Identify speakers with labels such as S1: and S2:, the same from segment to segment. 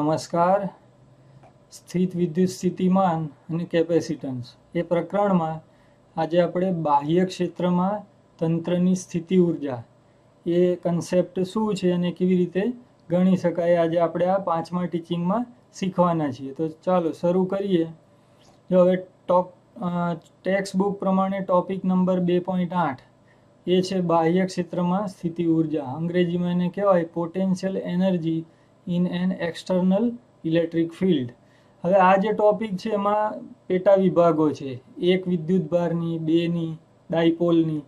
S1: નમસ્કાર. સ્થિત વિદ્યુત સ્થિતિમાન અને કેપેસિટન્સ એ પ્રકરણમાં આજે આપણે બાહ્ય ક્ષેત્રમાં તંત્રની સ્થિતિ ઉર્જા એ કન્સેપ્ટ શું છે અને કેવી રીતે ગણી શકાય આજે આપણે આ 5મા ટીચિંગમાં શીખવાના છીએ. તો ચાલો શરૂ કરીએ. જો હવે ટેક્સ્ટ બુક પ્રમાણે ટોપિક નંબર 2.8 એ છે બાહ્ય ક્ષેત્રમાં સ્થિતિ ઉર્જા. અંગ્રેજીમાં એને કહેવાય potential energy in an external electric field. હવે આ જે ટોપિક છે એમાં પેટા વિભાગો છે, એક વિદ્યુત ભારની, બેની, ડાયપોલની,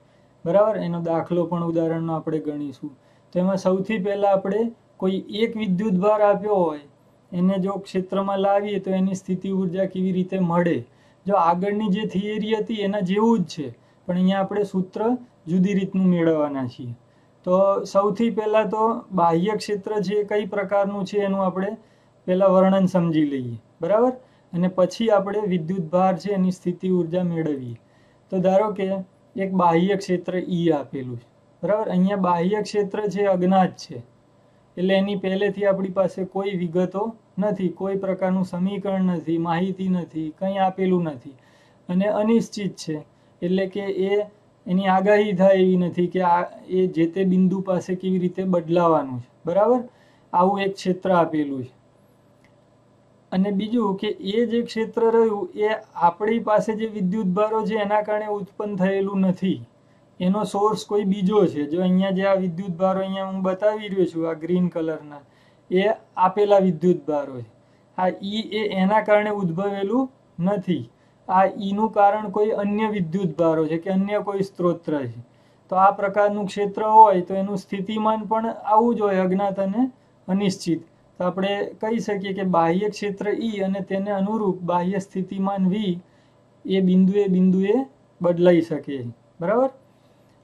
S1: બરાબર. એનો દાખલો પણ ઉદાહરણનો આપણે ગણીશું. તો એમાં સૌથી પહેલાં આપણે કોઈ એક વિદ્યુત ભાર આપ્યો હોય એને જો ક્ષેત્રમાં લાવીએ તો એની સ્થિતિ ઉર્જા કેવી રીતે મળે. જો આગળની જે થિયરી હતી એના જેવું જ છે, પણ અહીંયા આપણે સૂત્ર જુદી રીતનું મેળવવાના છીએ. તો સૌથી પહેલાં તો બાહ્ય ક્ષેત્ર છે કઈ પ્રકારનું છે એનું આપણે પહેલાં વર્ણન સમજી લઈએ, બરાબર. અને પછી આપણે વિદ્યુત ભાર છે એની સ્થિતિ ઉર્જા મેળવીએ. તો ધારો કે એક બાહ્ય ક્ષેત્ર ઈ આપેલું છે, બરાબર. અહીંયા બાહ્ય ક્ષેત્ર છે અજ્ઞાત છે, એટલે એની પહેલેથી આપણી પાસે કોઈ વિગતો નથી, કોઈ પ્રકારનું સમીકરણ નથી, માહિતી નથી, કંઈ આપેલું નથી અને અનિશ્ચિત છે. એટલે કે એની આગાહી થાય એવી નથી કે એ જે તે બિંદુ પાસે કેવી રીતે બદલાવાનું છે, બરાબર. આવું એક ક્ષેત્ર આપેલું છે. અને બીજું કે એ જે ક્ષેત્ર રહ્યું એ આપણી પાસે જે વિદ્યુત ભારો છે એના કારણે ઉત્પન્ન થયેલું નથી, એનો સોર્સ કોઈ બીજો છે. જો અહીંયા જે આ વિદ્યુત ભારો અહીંયા હું બતાવી રહ્યો છું, આ ગ્રીન કલરના, એ આપેલા વિદ્યુત ભારો છે. આ ઈ એ એના કારણે ઉદ્ભવેલું નથી. આ ઈનું કારણ કોઈ અન્ય વિદ્યુત ભારો છે કે અન્ય કોઈ સ્ત્રોત છે. તો આ પ્રકારનું ક્ષેત્ર હોય તો એનું સ્થિતિમાન પણ આવું જ હોય, અજ્ઞાત અને અનિશ્ચિત. તો આપણે કહી શકીએ કે બાહ્ય ક્ષેત્ર ઈ અને તેને અનુરૂપ બાહ્ય સ્થિતિમાન વી એ બિંદુએ બદલાઈ શકે, બરાબર.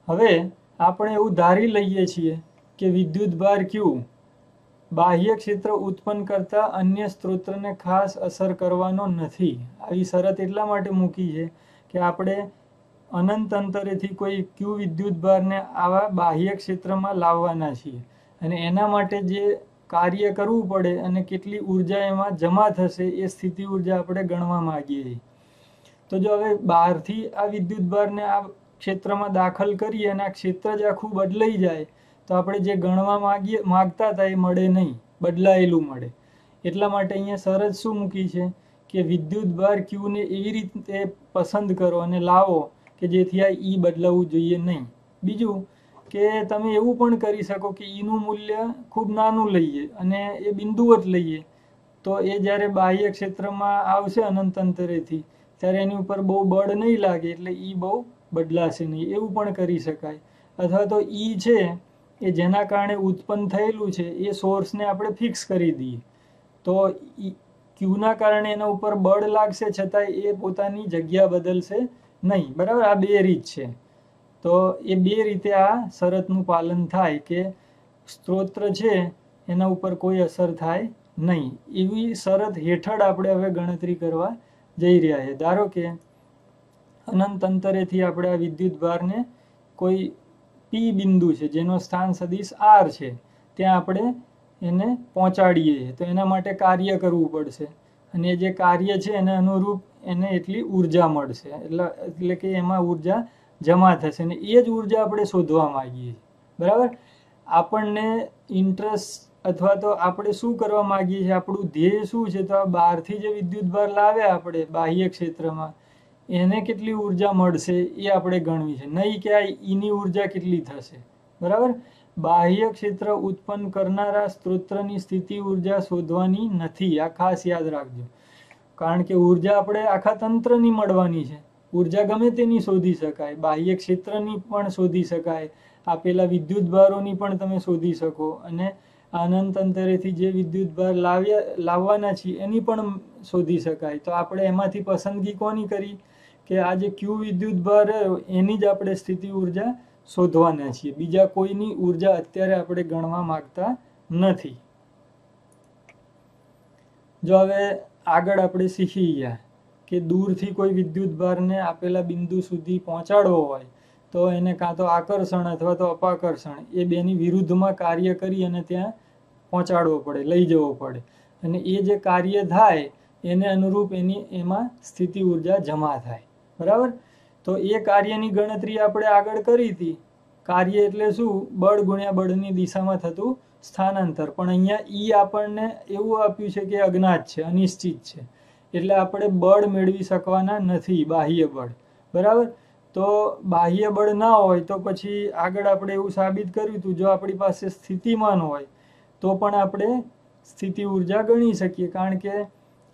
S1: હવે આપણે એવું ધારી લઈએ છીએ કે વિદ્યુત ભાર ક્યુ બાહ્ય ક્ષેત્ર ઉત્પન્ન કરતા અન્ય સ્ત્રોતને ખાસ અસર કરવાનો નથી. આવી શરત એટલા માટે મૂકી છે કે આપણે અનંત અંતરેથી કોઈ ક્યુ વિદ્યુત ભારને આવા બાહ્ય ક્ષેત્રમાં લાવવાના છીએ અને એના માટે જે કાર્ય કરવું પડે અને કેટલી ઉર્જા એમાં જમા થશે એ સ્થિતિ ઉર્જા આપણે ગણવા માંગીએ છીએ. તો જો હવે બહારથી આ વિદ્યુત ભારને આ ક્ષેત્રમાં દાખલ કરીએ અને આ ક્ષેત્ર જ આખું બદલાઈ જાય તો આપણે જે ગણવા માગતા હતા એ મળે નહીં, બદલાયેલું મળે. એટલા માટે અહીંયા શરત શું મૂકી છે કે વિદ્યુત ભાર ક્યુને એવી રીતે પસંદ કરો અને લાવો કે જેથી આ ઈ બદલાવવું જોઈએ નહીં. બીજું કે તમે એવું પણ કરી શકો કે ઈનું મૂલ્ય ખૂબ નાનું લઈએ અને એ બિંદુવત લઈએ, તો એ જ્યારે બાહ્ય ક્ષેત્રમાં આવશે અનંત અંતરેથી ત્યારે એની ઉપર બહુ બળ નહીં લાગે એટલે ઈ બહુ બદલાશે નહીં, એવું પણ કરી શકાય. અથવા તો ઈ છે એ જેના કારણે ઉત્પન્ન થયેલું છે એ સોર્સને આપણે ફિક્સ કરી દઈએ તો ક્યુના કારણે એના ઉપર બળ લાગશે છતાં એ પોતાની જગ્યા બદલશે નહીં, બરાબર. આ બે રીત છે. તો એ બે રીતે આ શરતનું પાલન થાય કે સ્ત્રોત છે એના ઉપર કોઈ અસર થાય નહીં. એવી શરત હેઠળ આપણે હવે ગણતરી કરવા જઈ રહ્યા છે. ધારો કે અનંત અંતરેથી આપણે આ વિદ્યુત ભારને કોઈ પી બિંદુ છે જેનો સ્થાન સદિશ આર છે ત્યાં આપણે એને પહોંચાડીએ તો એના માટે કાર્ય કરવું પડશે અને જે કાર્ય છે એને અનુરૂપ એને એટલી ઉર્જા મળશે, એટલે કે એમાં ઉર્જા જમા થશે અને એ જ ઉર્જા આપણે શોધવા માંગીએ, બરાબર. આપણને ઇન્ટરેસ્ટ અથવા તો આપણે શું કરવા માંગીએ છીએ, આપણું ધ્યેય શું છે, તો આ બહારથી જે વિદ્યુત ભાર લાવ્યા આપણે બાહ્ય ક્ષેત્રમાં એને કેટલી ઉર્જા મળશે એ આપણે ગણવી છે, નહીં કે આ ઈની ઉર્જા કેટલી થશે, બરાબર. બાહ્ય ક્ષેત્ર ઉત્પન્ન કરનારા સ્ત્રોતની સ્થિતિ ઉર્જા શોધવાની નથી, આ ખાસ યાદ રાખજો. કારણ કે ઉર્જા આપણે આખા તંત્રની મળવાની છે. ઉર્જા ગમે તેની શોધી શકાય, બાહ્ય ક્ષેત્રની પણ શોધી શકાય, આપેલા વિદ્યુત ભારોની પણ તમે શોધી શકો અને અનંત અંતરેથી જે વિદ્યુત ભાર લાવવાના છીએ એની પણ શોધી શકાય. તો આપણે એમાંથી પસંદગી કોની કરી કે આ જે ક્યુ વિદ્યુત ભાર એની જ આપણે સ્થિતિ ઉર્જા શોધવાના છીએ, બીજા કોઈની ઉર્જા અત્યારે આપણે ગણવા માંગતા નથી. જો હવે આગળ આપણે શીખી ગયા કે દૂરથી કોઈ વિદ્યુત ભારને આપેલા બિંદુ સુધી પહોંચાડવો હોય તો એને કાં તો આકર્ષણ અથવા તો અપાકર્ષણ એ બેની વિરુદ્ધમાં કાર્ય કરી અને ત્યાં પહોંચાડવો પડે, લઈ જવો પડે. અને એ જે કાર્ય થાય એને અનુરૂપ એમાં સ્થિતિ ઉર્જા જમા થાય. બરાબર. તો એ કાર્યની ગણતરી આપણે આગળ કરી હતી. કાર્ય એટલે શું? બળ ગુણ્યા બળની દિશામાં થતું સ્થાનાંતર. પણ અહીંયા ઈ આપણને એવું આપ્યું છે કે અજ્ઞાત છે, અનિશ્ચિત છે, એટલે આપણે બળ મેળવી શકવાના નથી, બાહ્ય બળ. બરાબર. તો બાહ્ય બળ ના હોય તો પછી આગળ આપણે એવું સાબિત કર્યું હતું, જો આપણી પાસે સ્થિતિમાન હોય તો પણ આપણે સ્થિતિ ઉર્જા ગણી શકીએ. કારણ કે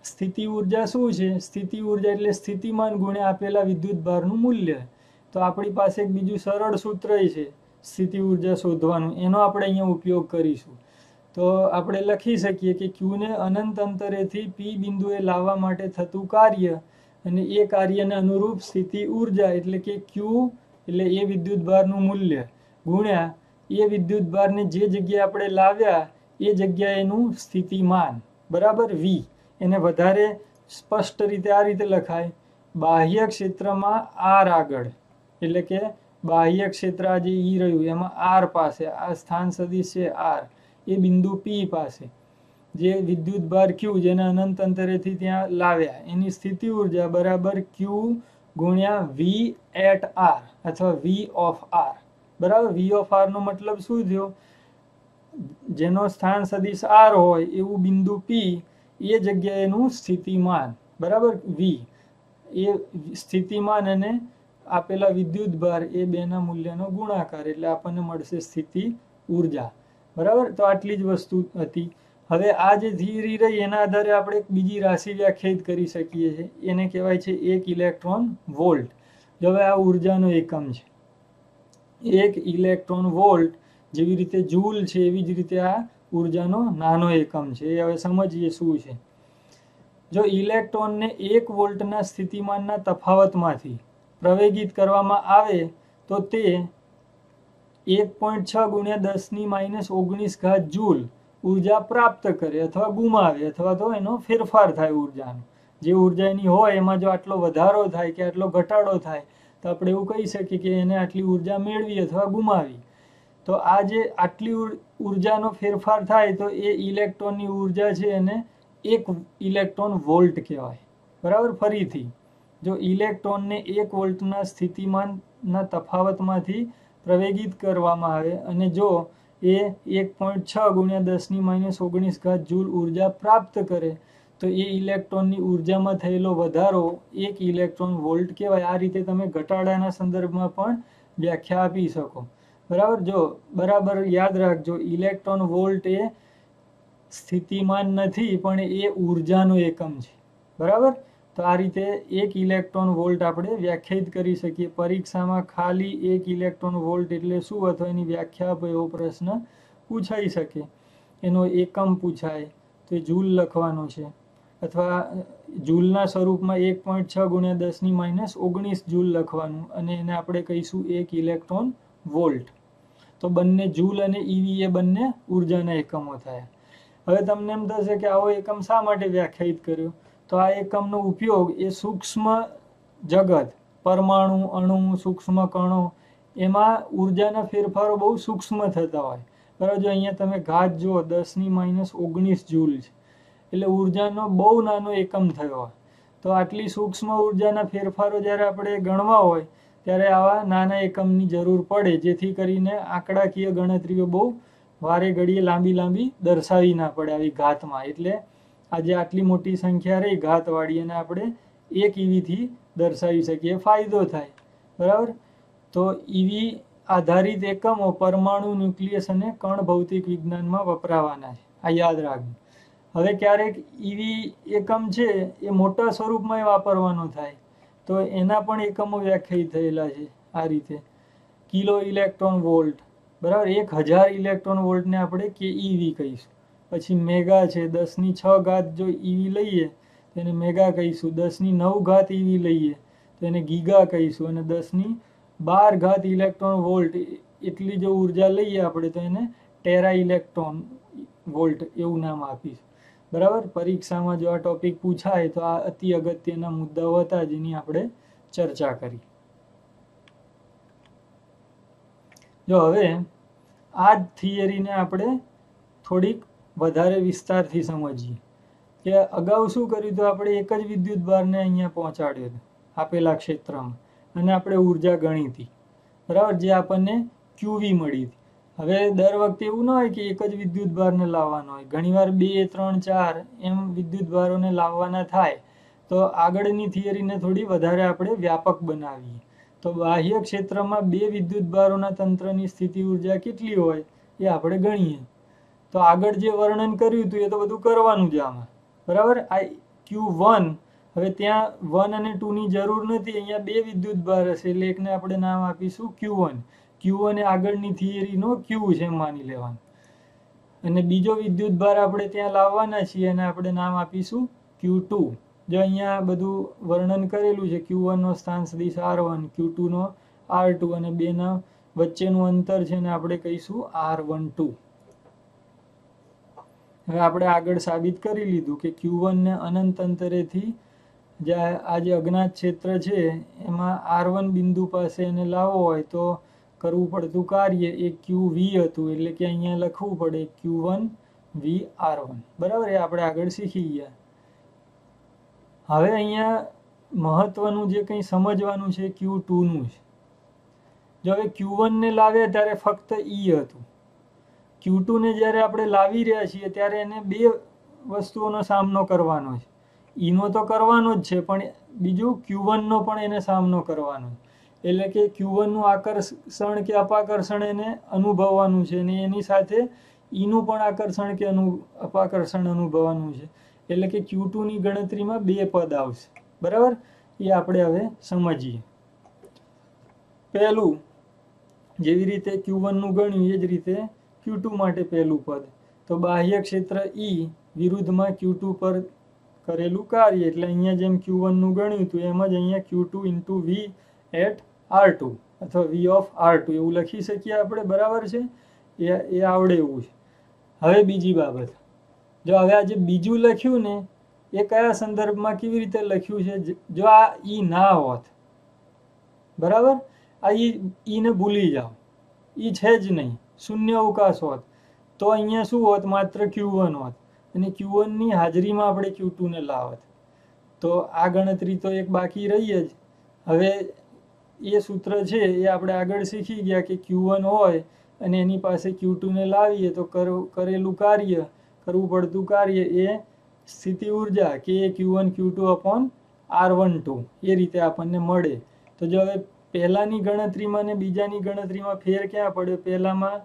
S1: સ્થિતિ ઉર્જા શું છે? સ્થિતિ ઉર્જા એટલે સ્થિતિમાન ગુણ્યા આપેલા વિદ્યુત ભારનું મૂલ્ય. તો આપણી પાસે એક બીજું સરળ સૂત્ર છે સ્થિતિ ઉર્જા શોધવાનું, એનો આપણે અહીંયા ઉપયોગ કરીશું. તો આપણે લખી શકીએ કે ક્યુને અનંત અંતરેથી પી બિંદુએ લાવવા માટે થતું કાર્ય અને એ કાર્યને અનુરૂપ સ્થિતિ ઉર્જા એટલે કે ક્યુ એટલે એ વિદ્યુત ભારનું મૂલ્ય ગુણ્યા એ વિદ્યુત ભારને જે જગ્યાએ આપણે લાવ્યા એ જગ્યાએનું સ્થિતિમાન બરાબર વી. એને વધારે સ્પષ્ટ રીતે આ રીતે લખાય, બાહ્ય ક્ષેત્રમાં આર આગળ, એટલે કે બાહ્ય ક્ષેત્ર આ જે ઈ રહ્યું એમાં આર પાસે, આ સ્થાન સદિશ છે આર, એ બિંદુ પી પાસે જે વિદ્યુત ભાર ક્યુ જેને અનંત અંતરેથી ત્યાં લાવ્યા એની સ્થિતિ ઉર્જા બરાબર ક્યુ ગુણ્યા વી એટ આર અથવા વી ઓફ આર. બરાબર. વી ઓફ આર નો મતલબ શું થયો? જેનો સ્થાન સદિશ આર હોય એવું બિંદુ પી એ જગ્યાએનું સ્થિતિમાન બરાબર વી, એ સ્થિતિમાન અને આપેલા વિદ્યુત ભાર એ બેના મૂલ્યનો ગુણાકાર એટલે આપણને મળશે સ્થિતિ ઉર્જા. બરાબર. તો આટલી જ વસ્તુ હતી. હવે આ જે થિયરી રહી એના આધારે આપણે એક બીજી રાશિ વ્યાખ્યાયિત કરી શકીએ છીએ, એને કહેવાય છે 1 ઇલેક્ટ્રોન વોલ્ટ. હવે આ ઉર્જાનો એકમ છે. 1 ઇલેક્ટ્રોન વોલ્ટ જેવી રીતે જૂલ છે એવી જ રીતે આ ઉર્જાનો નાનો એકમ છે. એ હવે સમજીએ શું છે. જો ઇલેક્ટ્રોનને 1 વોલ્ટના સ્થિતિમાનના તફાવતમાંથી પ્રવેગિત કરવામાં આવે તો તે 1.6 ગુણ્યા 10⁻⁻19 જૂલ ઉર્જા પ્રાપ્ત કરે અથવા ગુમાવે, અથવા તો એનો ફેરફાર થાય ઉર્જાનો. જે ઉર્જા એની હોય એમાં જો આટલો વધારો થાય કે આટલો ઘટાડો થાય તો આપણે એવું કહી શકીએ કે એને આટલી ઉર્જા મેળવી અથવા ગુમાવી. તો આ જે આટલી ઉર્જાનો ફેરફાર થાય તો એ ઇલેક્ટ્રોનની ઉર્જા છે એને 1 ઇલેક્ટ્રોન વોલ્ટ કહેવાય. બરાબર. ફરીથી જો ઇલેક્ટ્રોનને 1 વોલ્ટના સ્થિતિમાનના તફાવતમાંથી પ્રવેગિત કરવામાં આવે અને જો એ 1.6 ગુણ્યા 10⁻⁻19 જૂલ ઉર્જા પ્રાપ્ત કરે તો એ ઇલેક્ટ્રોનની ઉર્જામાં થયેલો વધારો 1 ઇલેક્ટ્રોન વોલ્ટ કહેવાય. આ રીતે તમે ઘટાડાના સંદર્ભમાં પણ વ્યાખ્યા આપી શકો. બરાબર. જો બરાબર યાદ રાખજો, ઇલેક્ટ્રોન વોલ્ટ એ સ્થિતિમાન નથી પણ એ ઉર્જાનો એકમ છે. બરાબર. તો આ રીતે 1 ઇલેક્ટ્રોન વોલ્ટ આપણે વ્યાખ્યાયિત કરી શકીએ. પરીક્ષામાં ખાલી 1 ઇલેક્ટ્રોન વોલ્ટ એટલે શું અથવા એની વ્યાખ્યા આપો એવો પ્રશ્ન પૂછાઈ શકે. એનો એકમ પૂછાય તો એ જૂલ લખવાનો છે, અથવા જૂલના સ્વરૂપમાં 1.6 ગુણ્યા 10⁻⁻19 જૂલ લખવાનું અને એને આપણે કહીશું 1 ઇલેક્ટ્રોન વોલ્ટ. તો બંને જૂલ અને ઈવી એ બંને ઉર્જાના એકમો થયા. હવે તમને એમ થશે કે આવો એકમ શા માટે વ્યાખ્યાયિત કર્યો? તો આ એકમનો ઉપયોગ એ સૂક્ષ્મ જગત, પરમાણુ, અણુ, સૂક્ષ્મ કણો, એમાં ઉર્જાના ફેરફારો બહુ સૂક્ષ્મ થતા હોય. બરાબર. જો અહીંયા તમે ઘાત જુઓ 10⁻⁻19 જૂલ છે એટલે ઉર્જાનો બહુ નાનો એકમ થયો હોય. તો આટલી સૂક્ષ્મ ઉર્જાના ફેરફારો જ્યારે આપણે ગણવા હોય ત્યારે આવા નાના એકમની જરૂર પડે, જેથી કરીને આંકડાકીય ગણતરીઓ બહુ વારે ઘડીએ લાંબી દર્શાવી ના પડે આવી ઘાતમાં. એટલે આજે આટલી મોટી સંખ્યા રહી ઘાતવાળી અને આપણે 1 ઈવીથી દર્શાવી શકીએ, ફાયદો થાય. બરાબર. તો ઈવી આધારિત એકમો પરમાણુ, ન્યુક્લિયસ અને કણ ભૌતિક વિજ્ઞાનમાં વપરાવાના છે. આ યાદ રાખજો. હવે ક્યારેક ઈવી એકમ છે એ મોટા સ્વરૂપમાં વાપરવાનો થાય તો એના પણ એકમો વ્યાખ્યાયિત થયેલા છે આ રીતે. Kilo electron volt. બરાબર. 1000 ઇલેક્ટ્રોન વોલ્ટને આપણે કેઈવી કહીશું. પછી મેગા છે, 10⁶ જો ઈવી લઈએ તો એને મેગા કહીશું. 10⁹ ઈવી લઈએ તો એને ગીગા કહીશું. અને 10⁻12 ઇલેક્ટ્રોન વોલ્ટ એટલી જો ઉર્જા લઈએ આપણે તો એને ટેરા ઇલેક્ટ્રોન વોલ્ટ એવું નામ આપીશું. બરાબર. પરીક્ષામાં જો આ ટોપિક પૂછાય તો આ અતિ અગત્યના મુદ્દાઓ હતા જેની આપણે ચર્ચા કરી. જો હવે આ જ થિયરીને આપણે થોડીક વધારે વિસ્તારથી સમજીએ કે અગાઉ શું કર્યું હતું, આપણે એક જ વિદ્યુત ભારને અહીંયા પહોંચાડ્યો હતો આપેલા ક્ષેત્રમાં, અને આપણે ઉર્જા ગણી હતી, બરાબર, જે આપણને QV મળી હતી. હવે દર વખતે એવું ના હોય કે એક જ વિદ્યુત ભારને લાવવાનો હોય, ઘણીવાર 2, 3, 4 એમ વિદ્યુત ભારોને લાવવાના થાય. તો આગળની થિયરીને થોડી વધારે આપણે વ્યાપક બનાવીએ. તો બાહ્ય ક્ષેત્રમાં 2 વિદ્યુત ભારોના તંત્રની સ્થિતિ ઉર્જા કેટલી હોય એ આપણે ગણીએ. તો આગળ જે વર્ણન કર્યું હતું એ તો બધું કરવાનું જ આમાં, બરાબર. આ Q1, હવે ત્યાં 1 અને 2 ની જરૂર નથી, અહીંયા 2 વિદ્યુત ભાર હશે એટલે એકને આપણે નામ આપીશું Q1. Q1 એ આગળની થિયરીનો Q છે માની લેવાનું, અને બીજો વિદ્યુત ભાર આપણે ત્યાં લાવવાના છીએ અને આપણે નામ આપીશું Q2. જો અહીંયા બધું વર્ણન કરેલું છે, Q1 નો સ્થાન સદિશ R1, Q2 નો R2, અને બેના વચ્ચેનું અંતર છે ને આપણે કહીશું R12. હવે આપણે આગળ સાબિત કરી લીધું કે Q1 ને અનંત અંતરેથી જે આ જે અજ્ઞાત ક્ષેત્ર છે એમાં R1 બિંદુ પાસે એને લાવવો હોય તો કરવું પડતું કાર્ય એ QV હતું, એટલે કે અહીંયા લખવું પડે Q1 V R1, બરાબર. એ આપણે આગળ શીખી ગયા. હવે અહીંયા મહત્વનું જે કંઈ સમજવાનું છે Q2 નું છે. જો હવે Q1 ને લાવ્યા ત્યારે ફક્ત E હતું, Q2 ને જ્યારે આપણે લાવી રહ્યા છીએ ત્યારે એને 2 વસ્તુઓનો સામનો કરવાનો છે. E નો તો કરવાનો જ છે, પણ બીજું Q1 નો પણ એને સામનો કરવાનો છે. એટલે કે Q1 નું આકર્ષણ કે અપાકર્ષણ એને અનુભવવાનું છે, અને એની સાથે E નું પણ આકર્ષણ કે અપાકર્ષણ અનુભવવાનું છે. એટલે કે Q2 ની ગણતરીમાં 2 પદ આવશે, બરાબર. એ આપણે હવે સમજીએ. પહેલું, જેવી રીતે Q1 નું ગણ્યું એ જ રીતે Q2 માટે પહેલું પદ. તો બાહ્ય ક્ષેત્ર E વિરુદ્ધમાં Q2 પર કરેલું કાર્ય, એટલે અહીંયા જેમ Q1 નું ગણ્યું હતું એમ જ અહીંયા Q2 into V at R2 અથવા V of R2 એવું લખી શકીએ આપણે, બરાબર છે. એ આવડે એવું છે. હવે બીજી બાબત, જો હવે આ જે બીજું લખ્યું ને એ કયા સંદર્ભમાં કેવી રીતે લખ્યું છે, જો આ E ના હોત, બરાબર, આ E ને ભૂલી જાઓ, E છે જ નહીં, શૂન્ય અવકાશ હોત, તો અહીંયા શું હોત, માત્ર Q1 હોત, અને Q1 ની હાજરીમાં આપણે Q2 ને લાવત. તો આ ગણતરી તો એક બાકી રહી જ. હવે એ સૂત્ર છે એ આપણે આગળ શીખી ગયા કે Q1 હોય અને એની પાસે Q2 ને લાવીએ તો કરેલું કાર્ય, કરવું પડતું કાર્ય એ સ્થિતિ ઉર્જા કે Q1 Q2 upon R12 એ રીતે આપણને મળે. તો જો હવે પહેલાની ગણતરીમાં ને બીજાની ગણતરીમાં ફેર ક્યાં પડ્યો, પહેલામાં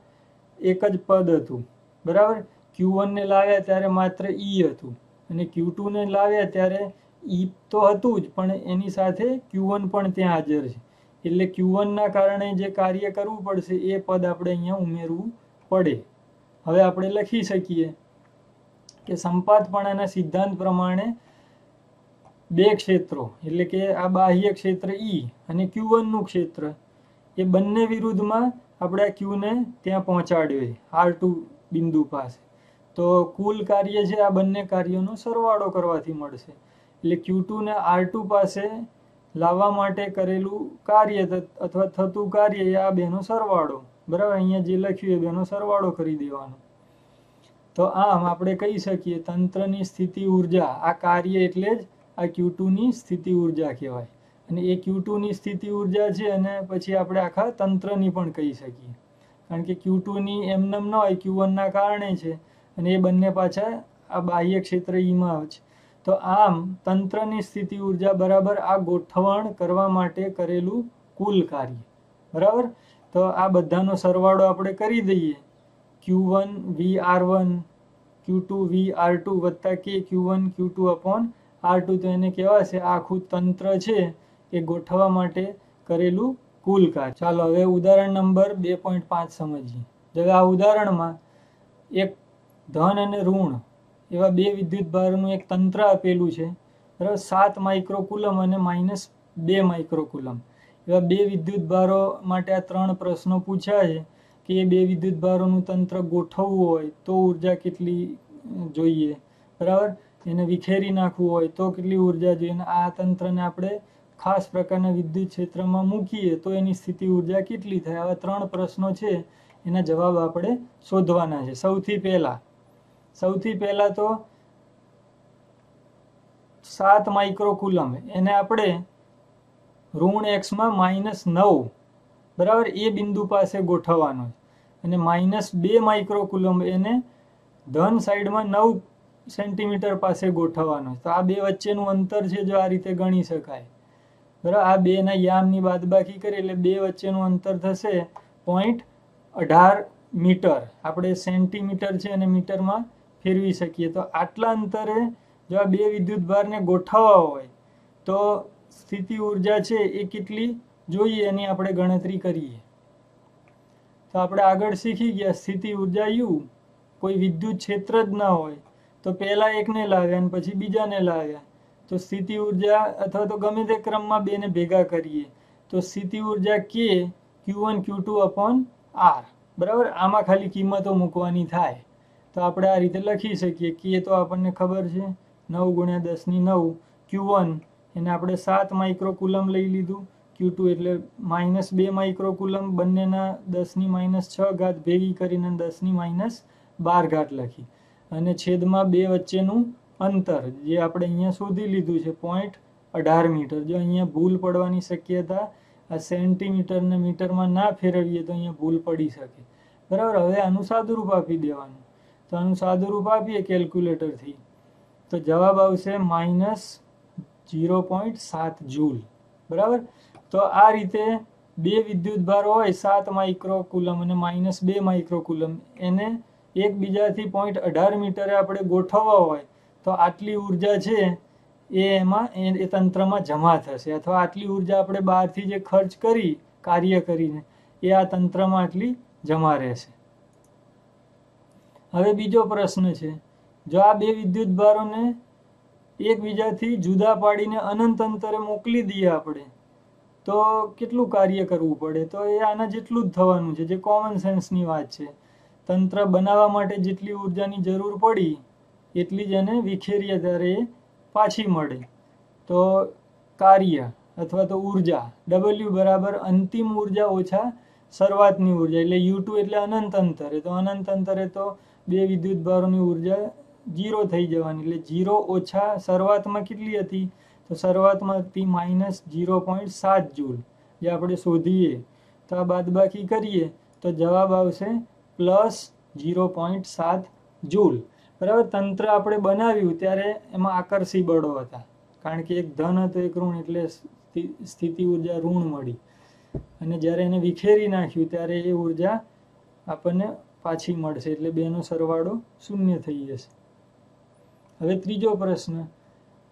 S1: એક જ પદ હતું, બરાબર. Q1 ને લાવ્યા ત્યારે માત્ર E હતું, અને Q2 ને લાવ્યા ત્યારે E તો હતું જ, પણ એની સાથે Q1 પણ ત્યાં હાજર છે. એટલે Q1 ના કારણે જે કાર્ય કરવું પડશે એ પદ આપણે અહીંયા ઉમેરવું પડે. હવે આપણે લખી શકીએ કે સંપાતપણાના સિદ્ધાંત પ્રમાણે 2 ક્ષેત્રો, એટલે કે આ બાહ્ય ક્ષેત્ર E અને Q1 નું ક્ષેત્ર, એ બંને વિરુદ્ધમાં આપણે આ Q ને ત્યાં પહોંચાડ્યો છે R2 બિંદુ પાસે. તો કુલ કાર્ય છે આ બંને કાર્યોનો સરવાળો કરવાથી મળશે. એટલે Q2 ને R2 પાસે લાવવા માટે કરેલું કાર્ય અથવા થતું કાર્ય એ આ બેનો સરવાળો, બરાબર. અહીંયા જે લખ્યું એ બેનો સરવાળો કરી દેવાનો. તો આમ આપણે કહી શકીએ તંત્રની સ્થિતિ ઉર્જા, આ કાર્ય એટલે જ આ Q2 ની સ્થિતિ ઉર્જા કહેવાય. અને એ Q2 ની સ્થિતિ ઉર્જા છે, અને પછી આપણે આખા તંત્રની પણ કહી શકીએ, કારણ કે Q2 ની એમનેમ ન હોય, Q1 ના કારણે છે, અને એ બંને પાછા આ બાહ્ય ક્ષેત્ર E માં છે. તો આમ તંત્રની સ્થિતિ ઉર્જા બરાબર આ ગોઠવણ કરવા માટે કરેલું કુલ કાર્ય, બરાબર. તો આ બધાનો સરવાળો આપણે કરી દઈએ, Q1 V R1 Q2 V R2 વત્તા K Q1 Q2 upon R2, તો એને કહેવાશે આખું તંત્ર છે એ ગોઠવવા માટે કરેલું કુલ કાર્ય. ચાલો હવે ઉદાહરણ નંબર 2.5 સમજીએ. હવે આ ઉદાહરણમાં એક ધન અને ઋણ એવા 2 વિદ્યુત ભારનું એક તંત્ર આપેલું છે, બરાબર. 7 માઇક્રોકુલમ અને -2 માઇક્રોકુલમ એવા 2 વિદ્યુત ભારો માટે આ 3 પ્રશ્નો પૂછ્યા છે કે એ 2 વિદ્યુત ભારોનું તંત્ર ગોઠવવું હોય તો ઉર્જા કેટલી જોઈએ, બરાબર. એને વિખેરી નાખવું હોય તો કેટલી ઉર્જા જોઈએ, અને આ તંત્રને આપણે ખાસ પ્રકારના વિદ્યુત ક્ષેત્રમાં મૂકીએ તો એની સ્થિતિ ઉર્જા કેટલી થાય. આવા 3 પ્રશ્નો છે, એના જવાબ આપણે શોધવાના છે. સૌથી પહેલા તો 7 માઇક્રોકુલમ એને આપણે ઋણ એક્સમાં -9 બરાબર એ બિંદુ પાસે ગોઠવવાનો છે, અને -2 માઇક્રોકુલમ એને ધન સાઈડમાં 9 સેન્ટીમીટર પાસે ગોઠવવાનો છે. તો આ બે વચ્ચેનું અંતર છે જો આ રીતે ગણી શકાય, બરાબર. આ બેના યામની બાદબાકી કરીએ એટલે બે વચ્ચેનું અંતર થશે 0.18 મીટર. આપણે સેન્ટીમીટર છે અને મીટરમાં ફેરવી શકીએ. તો આટલા અંતરે જો આ બે વિદ્યુત ભારને ગોઠવવા હોય તો સ્થિતિ ઉર્જા છે એ કેટલી જોઈએ એની આપણે ગણતરી કરીએ. તો આપણે આગળ શીખી ગયા સ્થિતિ ઉર્જા યુ. કોઈ વિદ્યુત ક્ષેત્ર જ ના હોય તો પહેલા એકને લાવ્યા અને પછી બીજાને લાવ્યા, તો સ્થિતિ ઉર્જા અથવા તો ગમે તે ક્રમમાં બેને ભેગા કરીએ તો સ્થિતિ ઉર્જા કે Q1 Q2 અપોન R, બરાબર. આમાં ખાલી કિંમતો મૂકવાની થાય. તો આપણે આ રીતે લખી શકીએ. કે તો આપણને ખબર છે 9 × 10⁹ Q1 એને આપણે 7 માઇક્રોકુલમ લઈ લીધું, Q2 એટલે -2 માઇક્રોકુલમ, બંનેના 10⁻6 ઘાત ભેગી કરીને 10⁻12 ઘાત લખી, અને છેદમાં બે વચ્ચેનું અંતર જે આપણે અહીંયા શોધી લીધું છે 0.18 મીટર. જો અહીંયા ભૂલ પડવાની શક્યતા, આ સેન્ટીમીટર ને મીટરમાં ના ફેરવીએ તો અહીંયા ભૂલ પડી શકે, બરાબર. હવે આનું સાદુરૂપ આપી દેવાનું. તો આનું સાદુરૂપ આપીએ કેલ્ક્યુલેટરથી તો જવાબ આવશે -0.7 જૂલ, બરાબર. તો આ રીતે બે વિદ્યુત ભાર હોય 7 માઇક્રોકુલમ અને -2 માઇક્રોકુલમ, એને એકબીજાથી 0.18 મીટરે આપણે ગોઠવવા હોય તો આટલી ઉર્જા છે એ એમાં એ તંત્રમાં જમા થશે, અથવા આટલી ઉર્જા આપણે બહારથી જે ખર્ચ કરી કાર્ય કરીને એ આ તંત્રમાં આટલી જમા રહેશે. હવે બીજો પ્રશ્ન છે, જો આ બે વિદ્યુત ભારોને એકબીજાથી જુદા પાડીને અનંત અંતરે મોકલી દઈએ આપણે તો કેટલું કાર્ય કરવું પડે? તો એ આના જેટલું જ થવાનું છે, જે કોમન સેન્સની વાત છે. તંત્ર બનાવવા માટે જેટલી ઉર્જાની જરૂર પડી એટલી જ એને વિખેરીએ ત્યારે એ પાછી મળે. તો કાર્ય અથવા તો ઉર્જા W બરાબર અંતિમ ઉર્જા ઓછા શરૂઆતની ઉર્જા, એટલે U2 એટલે અનંત અંતરે. તો અનંત અંતરે તો બે વિદ્યુત ભારોની ઉર્જા 0 થઈ જવાની, એટલે 0 ઓછા શરૂઆતમાં કેટલી હતી? તો શરૂઆતમાં હતી -0.7 જૂલ, જે આપણે શોધીએ તો આ બાદબાકી કરીએ તો જવાબ આવશે +0.7 જૂલ, બરાબર. તંત્ર આપણે બનાવ્યું ત્યારે એમાં આકર્ષી બળો હતા, કારણ કે એક ધન હતો એક ઋણ, એટલે સ્થિતિ ઉર્જા ઋણ મળી, અને જ્યારે એને વિખેરી નાખ્યું ત્યારે એ ઉર્જા આપણને પાછી મળશે, એટલે બેનો સરવાળો 0 થઈ જશે. હવે ત્રીજો પ્રશ્ન,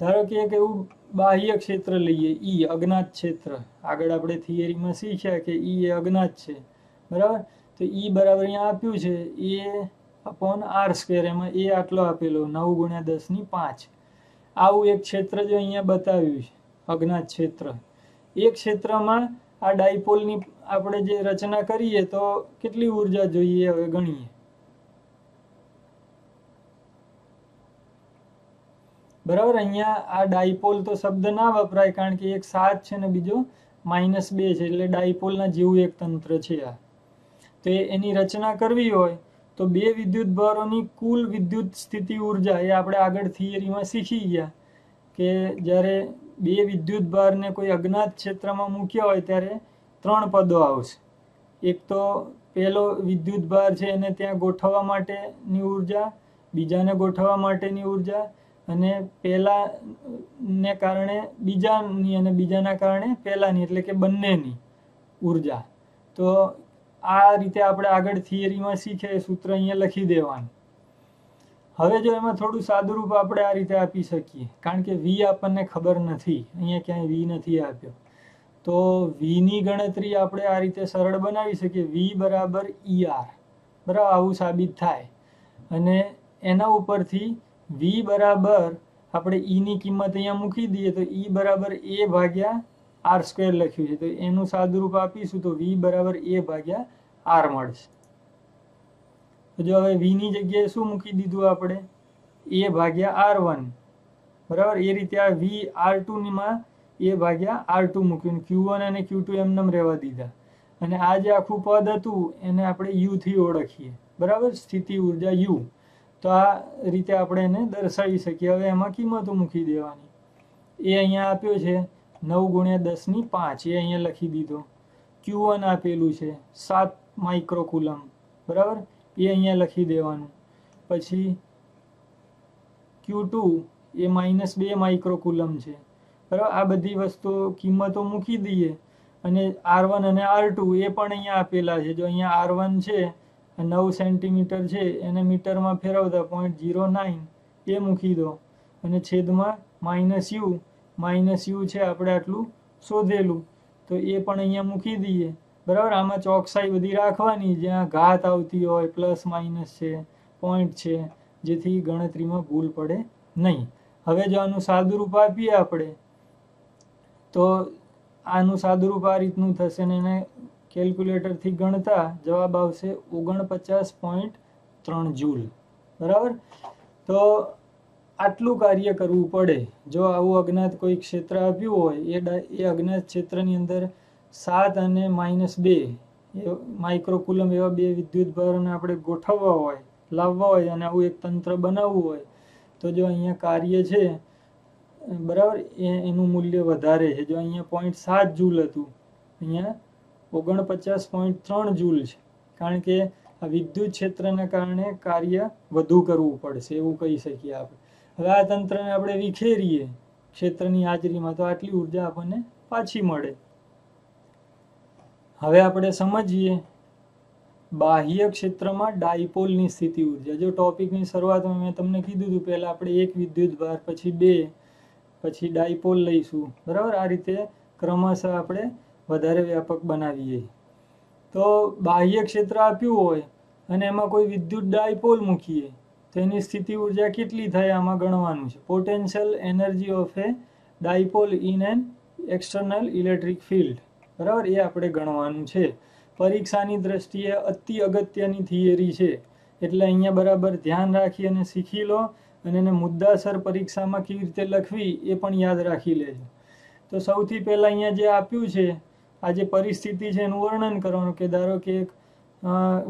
S1: ધારો કે એક એવું બાહ્ય ક્ષેત્ર લઈએ E, અજ્ઞાત ક્ષેત્ર. આગળ આપણે થિયરીમાં શીખ્યા કે E એ અજ્ઞાત છે, બરાબર. તો E બરાબર અહીંયા આપ્યું છે A/r², એમાં A આટલો આપેલો 9 × 10⁵. આવું એક ક્ષેત્ર જો અહીંયા બતાવ્યું છે, અજ્ઞાત ક્ષેત્ર. એ ક્ષેત્રમાં આ ડાયપોલની આપણે જે રચના કરીએ તો કેટલી ઉર્જા જોઈએ હવે ગણીએ, બરાબર. અહીંયા આ ડાયપોલ તો શબ્દ ના વપરાય, કારણ કે એક 7 છે ને બીજો -2 છે, એટલે ડાયપોલના જેવું એક તંત્ર છે આ. તો એની રચના કરવી હોય તો બે વિદ્યુત ભારોની કુલ વિદ્યુત સ્થિતિ ઉર્જા એ આપણે આગળ થિયરીમાં શીખી ગયા કે જ્યારે બે વિદ્યુત ભારને કોઈ અજ્ઞાત ક્ષેત્રમાં મૂક્યા હોય ત્યારે 3 પદો આવશે. એક તો પહેલો વિદ્યુત ભાર છે એને ત્યાં ગોઠવવા માટેની ઉર્જા, બીજાને ગોઠવવા માટેની ઉર્જા, અને પહેલાને કારણે બીજાની અને બીજાના કારણે પહેલાની, એટલે કે બંનેની ઉર્જા. તો આ રીતે આપણે આગળ થિયરીમાં શીખે સૂત્ર અહીંયા લખી દેવાનું. હવે જો એમાં થોડું સાદુરૂપ આપણે આ રીતે આપી શકીએ, કારણ કે V આપણને ખબર નથી, અહીંયા ક્યાંય V નથી આપ્યો, તો Vની ગણતરી આપણે આ રીતે સરળ બનાવી શકીએ. V બરાબર ER, બરાબર. આવું સાબિત થાય, અને એના ઉપરથી V બરાબર આપણે Eની કિંમત અહીંયા મૂકી દઈએ તો E બરાબર A/r² લખ્યું છે, તો એનું સાદુરૂપ આપીશું તો V બરાબર A/r મળશે. તો જો હવે Vની જગ્યાએ શું મૂકી દીધું આપણે? A/r1, બરાબર. એ રીતે આ VR2માં A/r2 મૂક્યું, Q1 અને Q2 એમનેમ રહેવા દીધા, અને આ જે આખું પદ હતું એને આપણે U થી ઓળખીએ, બરાબર. સ્થિતિ ઉર્જા U. તો આ રીતે આપણે એને દર્શાવી શકીએ. હવે એમાં કિંમતો મૂકી દેવાની. એ અહીંયા આપ્યો છે 9 × 10⁵ એ અહીંયા લખી દીધો. Q1 આપેલું છે 7 માઇક્રોકુલમ, બરાબર, એ અહીંયા લખી દેવાનું. પછી Q2 એ -2 માઇક્રોકુલમ છે, બરાબર. આ બધી વસ્તુઓ કિંમતો મૂકી દઈએ અને R1 અને R2 એ પણ અહીંયા આપેલા છે. જો અહીંયા R1 છે 9 સેન્ટીમીટર છે, એને મીટરમાં ફેરવતા 0.09 એ મૂકી દો અને છેદમાં -u છે આપણે આટલું શોધેલું, તો એ પણ અહીંયા મૂકી દઈએ, બરાબર. આમાં ચોકસાઈ બધી રાખવાની, જ્યાં ઘાત આવતી હોય, પ્લસ માઇનસ છે, પોઈન્ટ છે, જેથી ગણતરીમાં ભૂલ પડે નહીં. હવે જો આનું સાદુરૂપ આપીએ આપણે, તો આનું સાદુરૂપ આ રીતનું થશે ને એને કેલ્ક્યુલેટરથી ગણતા જવાબ આવશે 49.3 જૂલ, બરાબર. તો આટલું કાર્ય કરવું પડે. જો આવું અજ્ઞાત કોઈ ક્ષેત્ર આપ્યું હોય, એ અજ્ઞાત ક્ષેત્રની અંદર 7 અને -2 માઇક્રોકુલમ એવા બે વિદ્યુત ભારોને આપણે ગોઠવવા હોય, લાવવા હોય અને આવું એક તંત્ર બનાવવું હોય, તો જો અહીંયા કાર્ય છે, બરાબર, એનું મૂલ્ય વધારે છે. જો અહીંયા 0.7 જૂલ હતું, અહીંયા 49.3 જૂલ છે, કારણ કે આ વિદ્યુત ક્ષેત્રના કારણે કાર્ય વધુ કરવું પડશે, એવું કહી શકીએ આપણે. હવે આ તંત્રને આપણે વિખેરીએ ક્ષેત્રની હાજરીમાં, તો આટલી ઉર્જા આપણને પાછી મળે. હવે આપણે સમજીએ બાહ્ય ક્ષેત્રમાં ડાયપોલની સ્થિતિ ઉર્જા. જો ટોપિકની શરૂઆતમાં મેં તમને કીધું હતું, પહેલાં આપણે એક વિદ્યુત ભાર, પછી 2, પછી ડાયપોલ લઈશું, બરાબર. આ રીતે ક્રમશઃ આપણે વધારે વ્યાપક બનાવીએ. તો બાહ્ય ક્ષેત્ર આપ્યું હોય અને એમાં કોઈ વિદ્યુત ડાયપોલ મૂકીએ, તો એની સ્થિતિ ઉર્જા કેટલી થાય આમાં ગણવાનું છે. Potential energy of A dipole in an external electric field, બરાબર, એ આપણે ગણવાનું છે. પરીક્ષાની દ્રષ્ટિએ અતિ અગત્યની થિયરી છે, એટલે અહીંયા બરાબર ધ્યાન રાખી અને શીખી લો અને એને મુદ્દાસર પરીક્ષામાં કેવી રીતે લખવી એ પણ યાદ રાખી લેજો. તો સૌથી પહેલાં અહીંયા જે આપ્યું છે, આ જે પરિસ્થિતિ છે એનું વર્ણન કરવાનું, કે ધારો કે એક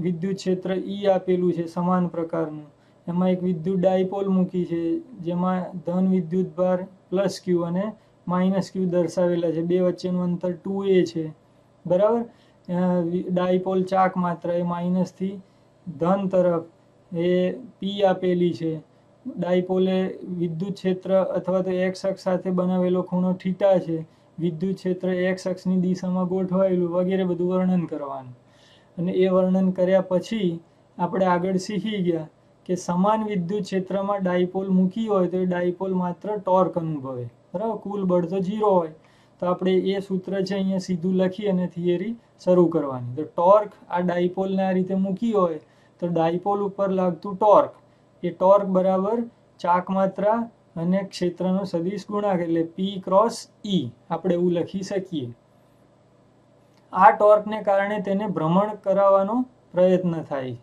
S1: વિદ્યુત ક્ષેત્ર E આપેલું છે સમાન પ્રકારનું, એમાં એક વિદ્યુત ડાયપોલ મૂકી છે, જેમાં ધન વિદ્યુત ભાર +Q અને -Q દર્શાવેલા છે. બે વચ્ચેનું અંતર 2a છે, બરાબર. ડાયપોલ ચાક માત્રા એ માઇનસથી ધન તરફ એ P આપેલી છે. ડાયપોલે વિદ્યુત ક્ષેત્ર અથવા તો x અક્ષ સાથે બનાવેલો ખૂણો થીટા છે. વિદ્યુત ક્ષેત્ર x અક્ષની દિશામાં ગોઠવાયેલું વગેરે બધું વર્ણન કરવાનું. અને એ વર્ણન કર્યા પછી આપણે આગળ શીખી ગયા કે સમાન વિદ્યુત ક્ષેત્રમાં ડાયપોલ મૂકી હોય તો એ ડાયપોલ માત્ર ટોર્ક અનુભવે, બરાબર. કુલ બળ તો 0 હોય. તો આપણે એ સૂત્ર છે અહીંયા સીધું લખી અને થિયરી શરૂ કરવાની. તો ટોર્ક, આ ડાયપોલને આ રીતે મૂકી હોય તો ડાયપોલ ઉપર લાગતું ટોર્ક, એ ટોર્ક બરાબર ચાક માત્રા અને ક્ષેત્રનો સદિશ ગુણાકાર, એટલે P × E આપણે એવું લખી શકીએ. આ ટોર્કને કારણે તેને ભ્રમણ કરાવવાનો પ્રયત્ન થાય,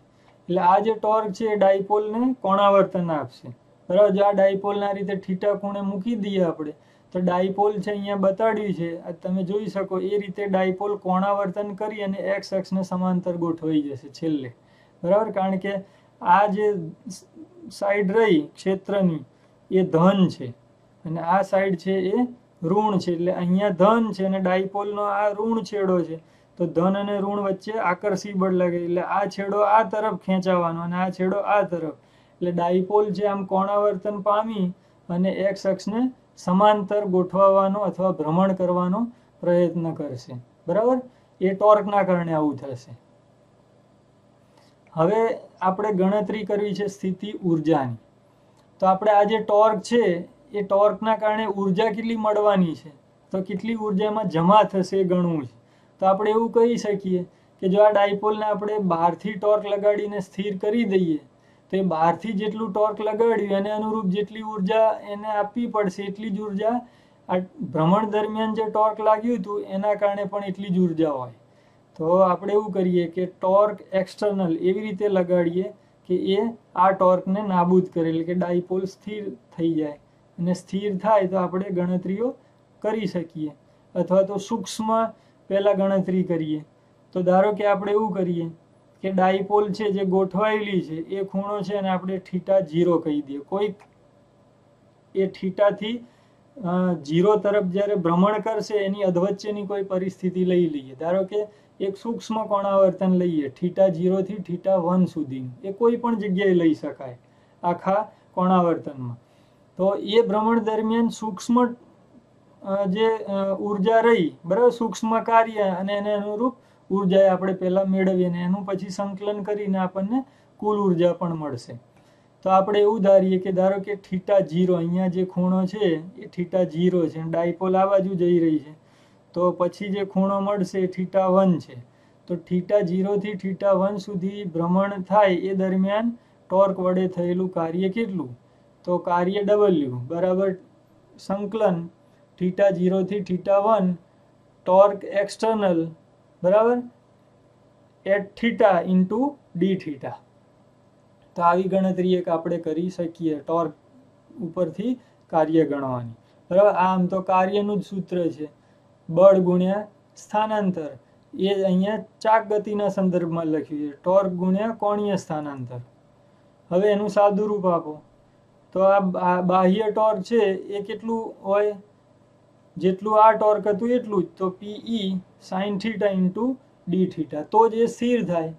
S1: એટલે આ જે ટોર્ક છે એ ડાયપોલને કોણાવર્તન આપશે, બરાબર. જો આ ડાયપોલને આ રીતે થીટા ખૂણે મૂકી દઈએ આપણે, તો ડાયપોલ છે અહીંયા બતાડ્યું છે, તમે જોઈ શકો એ રીતે ડાયપોલ કોણાવર્તન કરી અને x અક્ષને સમાંતર ગોઠવાઈ જશે છેલ્લે, બરાબર. કારણ કે આ જે સાઈડ રહી ક્ષેત્રની એ ધન છે અને આ સાઈડ છે એ ઋણ છે, એટલે અહીંયા ધન છે અને ડાયપોલનો આ ઋણ છેડો છે, તો ધન અને ઋણ વચ્ચે આકર્ષી બળ લાગે, એટલે આ છેડો આ તરફ ખેંચાવાનો અને આ છેડો આ તરફ, એટલે ડાયપોલ છે આમ કોણાવર્તન પામી અને x અક્ષને સમાંતર ગોઠવવાનો અથવા ભ્રમણ કરવાનો પ્રયત્ન કરશે, બરાબર. એ ટોર્કના કારણે આવું થશે. હવે આપણે ગણતરી કરવી છે સ્થિતિ ઉર્જાની. તો આપણે આ જે ટોર્ક છે એ ટોર્કના કારણે ઉર્જા કેટલી મળવાની છે, તો કેટલી ઉર્જામાં જમા થશે એ ગણવું છે. તો આપણે એવું કહી શકીએ કે જો આ ડાયપોલને આપણે બહારથી ટોર્ક લગાડીને સ્થિર કરી દઈએ, તો એ બહારથી જેટલું ટોર્ક લગાડ્યું એને અનુરૂપ જેટલી ઉર્જા એને આપવી પડશે, એટલી જ ઉર્જા આ ભ્રમણ દરમિયાન જે ટોર્ક લાગ્યું હતું એના કારણે પણ એટલી જ ઉર્જા હોય. તો આપણે એવું કરીએ કે ટોર્ક એક્સટર્નલ એવી રીતે લગાડીએ કે એ આ ટોર્કને નાબૂદ કરે, એટલે કે ડાયપોલ સ્થિર થઈ જાય, અને સ્થિર થાય તો આપણે ગણતરીઓ કરી શકીએ. અથવા તો સૂક્ષ્મ પહેલાં ગણતરી કરીએ. તો ધારો કે આપણે એવું કરીએ કે ડાયપોલ છે જે ગોઠવાયેલી છે એ ખૂણો છે અને આપણે θ0 કહી દઈએ. કોઈક એ થીટાથી જીરો તરફ જ્યારે ભ્રમણ કરશે એની અધવચ્ચેની કોઈ પરિસ્થિતિ લઈ લઈએ. ધારો કે એક સૂક્ષ્મ કોણાવર્તન લઈએ θ0 થી θ1 સુધીનું, એ કોઈ પણ જગ્યાએ લઈ શકાય આખા કોણાવર્તનમાં. તો એ ભ્રમણ દરમિયાન સૂક્ષ્મ જે ઉર્જા રહી, બરાબર, સૂક્ષ્મ કાર્ય અને એને અનુરૂપ ઉર્જા આપણે પહેલા મેળવીએ ને એનું પછી સંકલન કરીને આપણને કુલ ઉર્જા પણ મળશે. તો આપણે એવું ધારીએ કે ધારો કે θ0, અહીંયા જે ખૂણો છે એ θ0 છે, ડાયપોલ આ બાજુ જઈ રહી છે, તો પછી જે ખૂણો મળશે એ θ1 છે. તો θ0 થી θ1 સુધી ભ્રમણ થાય એ દરમિયાન ટોર્ક વડે થયેલું કાર્ય કેટલું? તો કાર્ય W બરાબર સંકલન θ0 થી θ1 ટોર્ક એક્સટર્નલ બરાબર એટ θ ઇન્ટુ dθ. તો આવી ગણતરી એક આપણે કરી શકીએ ટોર્ક ઉપરથી કાર્ય ગણવાની, બરાબર. આમ તો કાર્યનું જ સૂત્ર છે બળ ગુણ્યા સ્થાનાંતર, એ અહીંયા ચાક ગતિના સંદર્ભમાં લખ્યું છે, ટોર્ક ગુણ્યા કોણીય સ્થાનાંતર. હવે એનું સાદું રૂપ આપો તો આ બાહ્ય ટોર્ક છે એ કેટલું હોય? જેટલું આ ટોર્ક હતું એટલું જ, તો PE sin θ ઇન્ટુ dθ, તો જ એ સ્થિર થાય,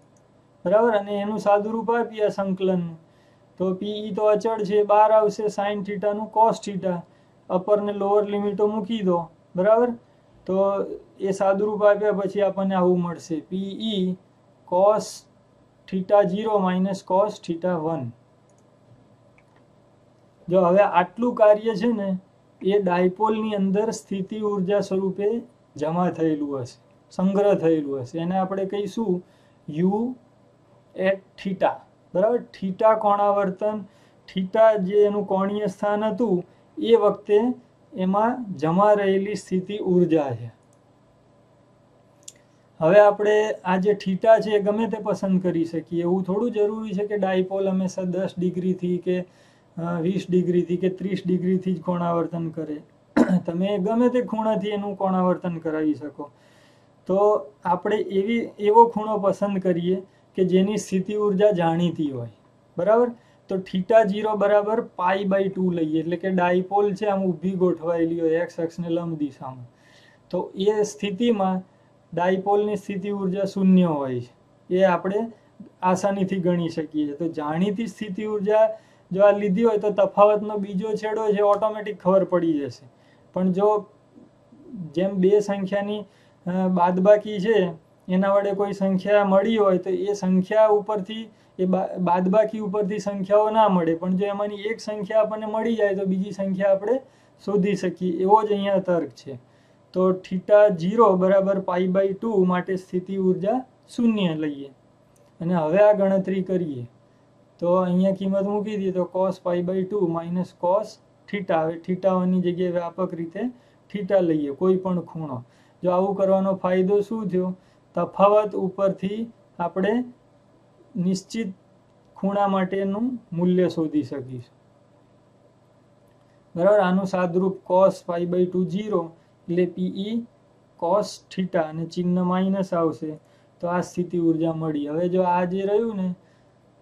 S1: બરાબર. અને એનું સાદું રૂપ આપીએ સંકલનનું, તો PE તો અચળ છે, બહાર આવશે sin θ નું cos θ, અપર ને લોઅર લિમિટો મૂકી દો, બરાબર. તો એ સાદું રૂપ આપ્યા પછી આપણને આવું મળશે, PE cos θ0 માઇનસ cos θ1. જો હવે આટલું કાર્ય છે ને એ ડાયપોલની અંદર સ્થિતિ ઉર્જા સ્વરૂપે જમા થયેલું હશે, સંગ્રહ થયેલું હશે, એને આપણે કહીશું U એટ θ, બરાબર. θ કોણાવર્તન, θ જે એનું કોણીય સ્થાન હતું એ વખતે એમાં જમા રહેલી સ્થિતિ ઉર્જા છે. હવે આપણે આ જે θ છે એ ગમે તે પસંદ કરી શકીએ, એવું થોડું જરૂરી છે કે ડાયપોલ હંમેશા 10 ડિગ્રીથી કે 20 ડિગ્રીથી કે 30 ડિગ્રીથી જ કોણાવર્તન કરે. તમે ગમે તે ખૂણાથી એનું કોણાવર્તન કરાવી શકો. તો આપણે એવો ખૂણો પસંદ કરીએ કે જેની સ્થિતિ ઉર્જા જાણીતી હોય, બરાબર. તો θ0 બરાબર π/2 લઈએ, એટલે કે ડાયપોલ છે આમ ઊભી ગોઠવાયેલી હોય એક્સ અક્ષને લંબ દિશામાં, તો એ સ્થિતિમાં ડાયપોલની સ્થિતિ ઉર્જા શૂન્ય હોય છે, એ આપણે આસાનીથી ગણી શકીએ. તો જાણીતી સ્થિતિ ઉર્જા જો આ લીધી હોય તો તફાવતનો બીજો છેડો છે ઓટોમેટિક ખબર પડી જશે. પણ જો જેમ બે સંખ્યાની બાદબાકી છે એના વડે કોઈ સંખ્યા મળી હોય તો એ સંખ્યા ઉપરથી એ બાદબાકી ઉપરથી સંખ્યાઓ ના મળે, પણ જો એમાંની એક સંખ્યા આપણને મળી જાય તો બીજી સંખ્યા આપણે શોધી શકીએ, એવો જ અહીંયા તર્ક છે. તો θ0 બરાબર π/2 માટે સ્થિતિ ઉર્જા શૂન્ય લઈએ અને હવે આ ગણતરી કરીએ તો અહીંયા કિંમત મૂકી દઈએ તો cos π/2 માઇનસ cos θ. હવે θ1 ની જગ્યાએ વ્યાપક રીતે θ લઈએ, કોઈ પણ ખૂણો. જો આવું કરવાનો ફાયદો શું થયો? તફાવત ઉપરથી આપણે નિશ્ચિત ખૂણા માટેનું મૂલ્ય શોધી શકીશું, બરાબર. આનું સાદરૂપ cos π/2 0 એટલે PE cos θ અને ચિહ્ન માઇનસ આવશે, તો આ સ્થિતિ ઉર્જા મળી. હવે જો આ જે રહ્યું ને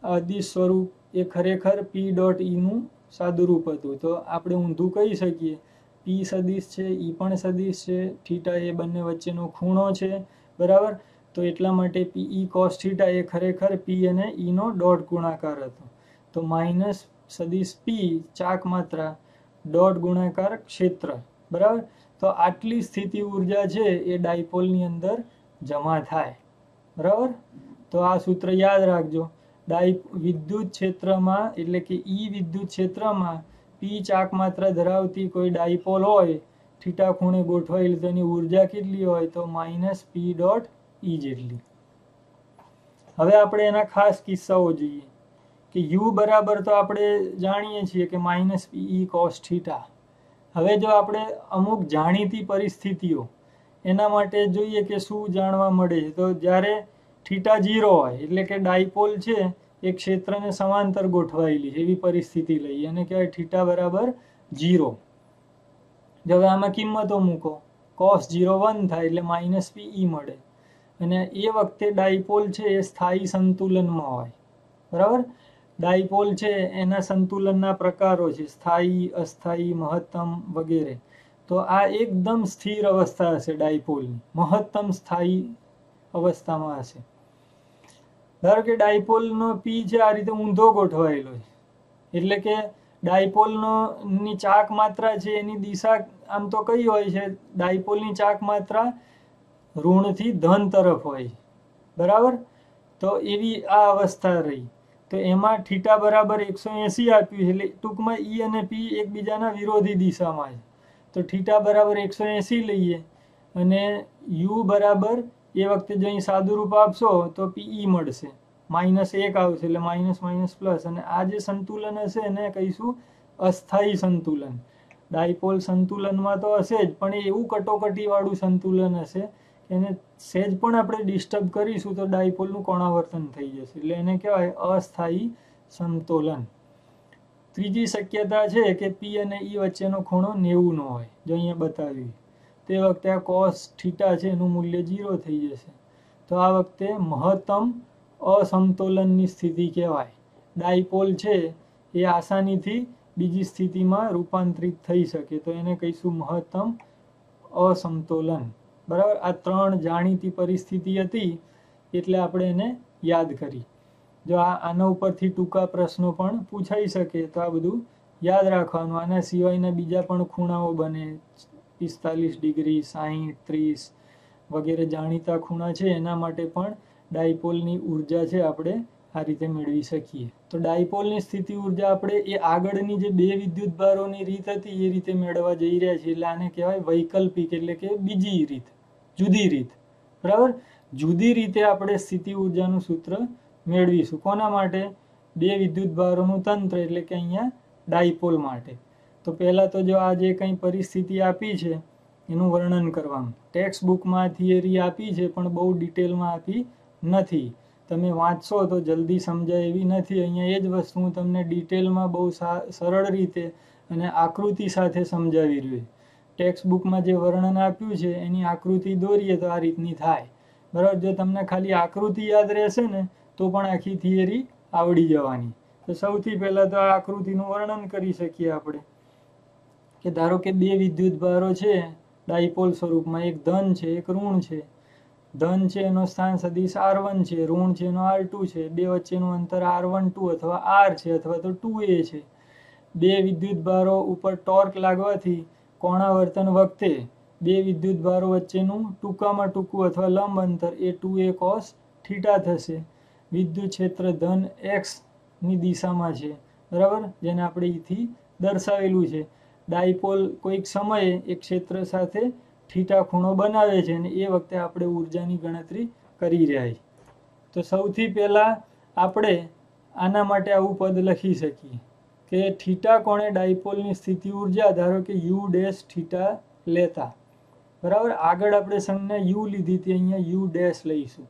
S1: અદિશ સ્વરૂપ એ ખરેખર P.E નું સાદુરૂપ હતું, તો આપણે ઊંધું કહી શકીએ P સદિશ છે, E પણ સદિશ છે, θ એ બંને વચ્ચેનો ખૂણો છે, બરાબર. તો એટલા માટે PE cos θ એ ખરેખર P અને E નો ડોટ ગુણાકાર હતો. તો માઇનસ સદિશ P ચાક માત્રા ડોટ ગુણાકાર ક્ષેત્ર, બરાબર. તો આટલી સ્થિતિ ઉર્જા છે એ ડાયપોલની અંદર જમા થાય, બરાબર. તો આ સૂત્ર યાદ રાખજો. વિદ્યુત ક્ષેત્રમાં એટલે કે E વિદ્યુત ક્ષેત્રમાં P ચાક માત્રા ધરાવતી કોઈ ડાયપોલ હોય, θ ખૂણે ગોઠવાયેલી, તો એની ઉર્જા કેટલી હોય? તો માઇનસ P.E જેટલી. હવે આપણે એના ખાસ કિસ્સાઓ જોઈએ કે U બરાબર તો આપણે જાણીએ છીએ કે માઇનસ PE cos θ. હવે જો આપણે અમુક જાણીતી પરિસ્થિતિઓ એના માટે જોઈએ કે શું જાણવા મળે છે, તો જ્યારે θ0 હોય એટલે કે ડાયપોલ છે એ ક્ષેત્રને સમાંતર ગોઠવાયેલી છે એવી પરિસ્થિતિ લઈએ અને કહેવાય θ બરાબર 0. જો હવે આમાં કિંમતો મૂકો, cos 0 1 થાય એટલે માઇનસ PE મળે અને એ વખતે ડાયપોલ છે એ સ્થાયી સંતુલનમાં હોય, બરાબર. ડાયપોલ છે એના સંતુલનના પ્રકારો છે, સ્થાયી, અસ્થાયી, મહત્તમ વગેરે. તો આ એકદમ સ્થિર અવસ્થા હશે ડાયપોલની, મહત્તમ સ્થાયી અવસ્થામાં હશે. ધારો કે ડાયપોલનો પી છે આ રીતે ઊંધો ગોઠવાયેલો છે, એટલે કે ડાયપોલનો ની ચાક માત્રા છે એની દિશા આમ તો કઈ હોય છે, ડાયપોલની ચાક માત્રા ઋણથી ધન તરફ હોય, બરાબર. તો એવી આ અવસ્થા રહી. તો એમાં થીટા બરાબર 180 આપ્યું, એટલે ટૂંકમાં ઈ અને પી એકબીજાના વિરોધી દિશામાં છે. તો થીટા બરાબર 180 લઈએ અને યુ બરાબર, એ વખતે જો અહીં સાદુરૂપ આપશો તો પીઈ મળશે, -1 આવશે, એટલે માઇનસ માઇનસ પ્લસ. અને આ જે સંતુલન હશે એને કહીશું અસ્થાયી સંતુલન. ડાયપોલ સંતુલનમાં તો હશે જ, પણ એ એવું કટોકટીવાળું સંતુલન હશે એને સહેજ પણ આપણે ડિસ્ટર્બ કરીશું તો ડાયપોલનું કોણાવર્તન થઈ જશે, એટલે એને કહેવાય અસ્થાયી સમતોલન. ત્રીજી શક્યતા છે કે પી અને ઈ વચ્ચેનો ખૂણો 90 નો હોય, જો અહીંયા બતાવ્યું. તે વખતે આ કોસ થીટા છે એનું મૂલ્ય 0 થઈ જશે. તો આ વખતે મહત્તમ અસમતોલનની સ્થિતિ કહેવાય. ડાયપોલ છે એ આસાનીથી બીજી સ્થિતિમાં રૂપાંતરિત થઈ શકે, તો એને કહીશું મહત્તમ અસમતોલન. બરાબર. આ 3 જાણીતી પરિસ્થિતિ હતી એટલે આપણે એને યાદ કરી. જો આના ઉપરથી ટૂંકા પ્રશ્નો પણ પૂછાઈ શકે તો આ બધું યાદ રાખવાનું. આના સિવાયના બીજા પણ ખૂણાઓ બને, 45 ડિગ્રી, 60, 30 વગેરે જાણીતા ખૂણા છે, એના માટે પણ ડાયપોલની ઉર્જા છે આપણે આ રીતે મેળવી શકીએ. તો ડાયપોલની સ્થિતિ ઉર્જા આપણે એ આગળની જે 2 વિદ્યુતભારોની રીત હતી એ રીતે મેળવવા જઈ રહ્યા છીએ, એટલે આને કહેવાય વૈકલ્પિક, એટલે કે બીજી રીત, જુદી રીત. બરાબર. જુદી રીતે આપણે સ્થિતિ ઉર્જાનું સૂત્ર મેળવીશું. કોના માટે? 2 વિદ્યુતભારોનું તંત્ર, એટલે કે અહીંયા ડાયપોલ માટે. તો પહેલા તો જો આ જે કંઈ પરિસ્થિતિ આપી છે એનું વર્ણન કરવાનું. ટેક્સ્ટ બુકમાં થિયરી આપી છે પણ બહુ ડિટેલમાં આપી નથી. તમે વાંચશો તો જલ્દી સમજાય એવી નથી. અહીંયા એ જ વસ્તુ હું તમને ડિટેલમાં બહુ સરળ રીતે અને આકૃતિ સાથે સમજાવી રહ્યું. ટેક્સ્ટ બુકમાં જે વર્ણન આપ્યું છે એની આકૃતિ દોરીએ તો આ રીતની થાય. બરાબર. જો તમને ખાલી આકૃતિ યાદ રહેશે ને તો પણ આખી થિયરી આવડી જવાની. તો સૌથી પહેલાં તો આ આકૃતિનું વર્ણન કરી શકીએ આપણે, કે ધારો કે 2 વિદ્યુતભારો છે ડાયપોલ સ્વરૂપમાં, એક ધન છે એક ઋણ છે. ધન છે એનો સ્થાન સદિશ r1 છે, ઋણ છે એનો r2 છે. 2 વચ્ચેનું અંતર r12 અથવા r છે અથવા તો 2a છે. 2 વિદ્યુતભારો ઉપર ટોર્ક લાગવાથી કોણાવર્તન વખતે 2 વિદ્યુતભારો વચ્ચેનું ટૂંકામાં ટૂંકું અથવા લંબ અંતર એ 2a cos થીટા થશે. વિદ્યુત ક્ષેત્ર ધન x ની દિશામાં છે, બરાબર, જેને આપણે અહીંથી દર્શાવેલું છે. ડાયપોલ કોઈક સમયે એક ક્ષેત્ર સાથે થીટા ખૂણો બનાવે છે અને એ વખતે આપણે ઉર્જાની ગણતરી કરી રહ્યા છીએ. તો સૌથી પહેલાં આપણે આના માટે આવું પદ લખી શકીએ કે થીટા કોણે ડાયપોલની સ્થિતિ ઉર્જા ધારો કે યુ ડેશ થીટા લેતા. બરાબર. આગળ આપણે સંજ્ઞા યુ લીધી હતી, અહીંયા યુ ડેશ લઈશું,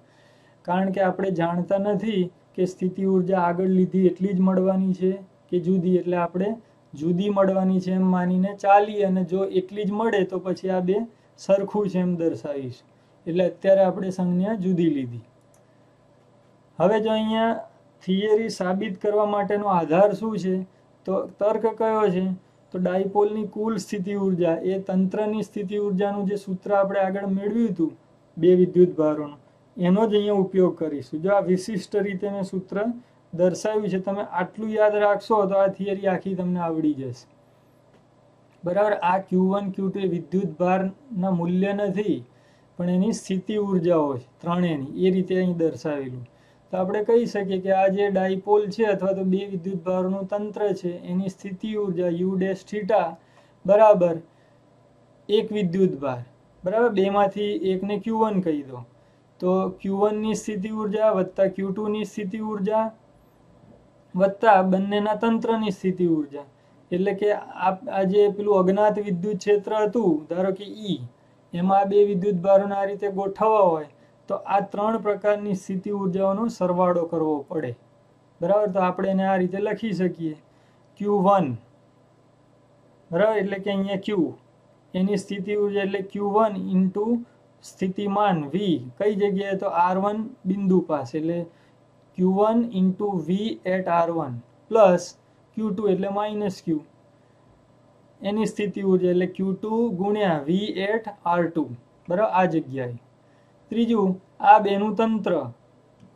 S1: કારણ કે આપણે જાણતા નથી કે સ્થિતિ ઉર્જા આગળ લીધી એટલી જ મળવાની છે કે જુદી, એટલે આપણે જુદી મળવાની છે એમ માનીને ચાલીએ, અને જો એટલી જ મળે તો પછી આ 2 સરખું છે એમ દર્શાવીશું. એટલે અત્યારે આપણે સંજ્ઞા જુદી લીધી. હવે જો અહીંયા થિયરી સાબિત કરવા માટેનો આધાર શું છે, તો તર્ક કયો છે, તો ડાયપોલની કુલ સ્થિતિ ઉર્જા એ તંત્રની સ્થિતિ ઉર્જાનું જે સૂત્ર આપણે આગળ મેળવ્યું હતું 2 વિદ્યુતભારોનું, એનો જ અહીંયા ઉપયોગ કરીશું. જો આ વિશિષ્ટ રીતે મેં સૂત્ર દર્શાવ્યું છે, તમે આટલું યાદ રાખશો તો આ થિયરી આખી તમને આવડી જશે. બરાબર. આ Q1 Q2 એ વિદ્યુતભારના મૂલ્ય નથી પણ એની સ્થિતિ ઉર્જાઓ છે ત્રણેયની, એ રીતે અહીં દર્શાવેલું. તો આપણે કહી શકીએ કે આ જે ડાયપોલ છે અથવા તો 2 વિદ્યુતભારોનું તંત્ર છે એની સ્થિતિ ઉર્જા યુ ડેશ થીટા બરાબર એક વિદ્યુતભાર, બરાબર, 2 માંથી એકને Q1 કહી દો, તો Q1 ની સ્થિતિ ઉર્જા વત્તા Q2 ની સ્થિતિ ઉર્જા વત્તા બંનેના તંત્રની સ્થિતિ ઉર્જા, એટલે કે આ જે પેલું અજ્ઞાત વિદ્યુત ક્ષેત્ર હતું ધારો કે ઈ, એમાં આ 2 વિદ્યુતભારોને આ રીતે ગોઠવવા હોય તો આ 3 પ્રકારની સ્થિતિ ઉર્જાઓનો સરવાળો કરવો પડે. બરાબર. તો આપણે એને આ રીતે લખી શકીએ Q1, બરાબર, એટલે કે અહીંયા Q એની સ્થિતિ ઉર્જા એટલે Q1 ઇન્ટુ સ્થિતિમાન V, કઈ જગ્યાએ, તો R1 બિંદુ પાસે, એટલે Q1 into V at R1, plus Q2 એટલે માઇનસ Q, એની સ્થિતિ ઉર્જા એટલે Q2 ગુણ્યા V8R2, બરાબર, આ જગ્યાએ. ત્રીજું, આ બેનું તંત્ર,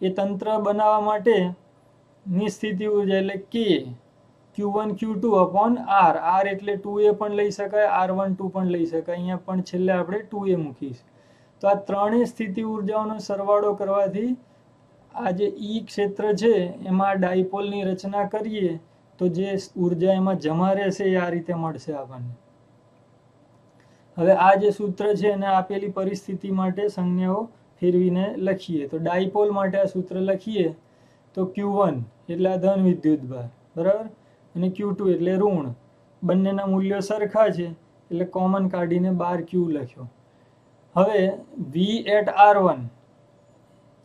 S1: એ તંત્ર બનાવવા માટેની સ્થિતિ ઉર્જા એટલે K Q1 Q2 upon R. R એટલે 2A પણ લઈ શકાય, R12 પણ લઈ શકાય. અહીંયા પણ છેલ્લે આપણે 2A મૂકીશું. તો આ ત્રણેય સ્થિતિ ઉર્જાઓનો સરવાળો કરવાથી આ જે ઈ ક્ષેત્ર છે એમાં ડાયપોલની રચના કરીએ તો જે ઉર્જા એમાં જમા રહેશે એ આ રીતે મળશે આપણને. હવે આ જે સૂત્ર છે એને આપેલી પરિસ્થિતિ માટે સંજ્ઞાઓ ફેરવીને લખીએ. તો ડાયપોલ માટે આ સૂત્ર લખીએ તો Q1 એટલે આ ધન વિદ્યુતભાર, બરાબર, અને Q2 એટલે ઋણ. બંનેના મૂલ્યો સરખા છે એટલે કોમન કાઢીને 12Q લખ્યો. હવે V8R1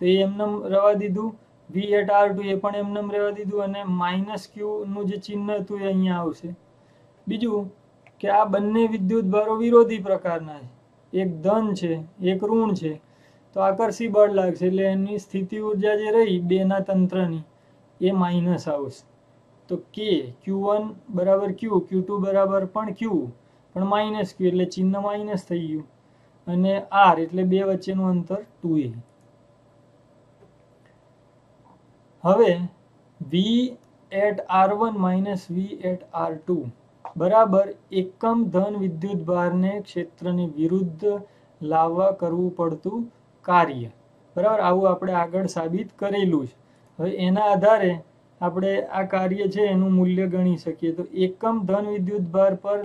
S1: તો એ એમને રહેવા દીધું, V8R2 એ પણ એમને રહેવા દીધું, અને માઇનસ Q નું જે ચિહ્ન હતું એ અહીંયા આવશે. બીજું કે આ બંને વિદ્યુતભારો વિરોધી પ્રકારના છે, એક ધન છે એક ઋણ છે, તો આકર્ષી બળ લાગશે એટલે એની સ્થિતિ ઉર્જા જે રહી બેના તંત્રની એ માઇનસ આવશે. તો K Q1 બરાબર Q, Q2 બરાબર પણ Q, પણ માઇનસ Q એટલે ચિહ્ન માઇનસ થઈ ગયું, અને R એટલે બે વચ્ચેનું અંતર 2A. હવે V8R1 માઇનસ V8R2 બરાબર એકમ ધન વિદ્યુતભારને ક્ષેત્રની વિરુદ્ધ લાવવા કરવું પડતું કાર્ય, બરાબર, આવું આપણે આગળ સાબિત કરેલું છે. હવે એના આધારે આપણે આ કાર્ય છે એનું મૂલ્ય ગણી શકીએ. તો એકમ ધન વિદ્યુતભાર પર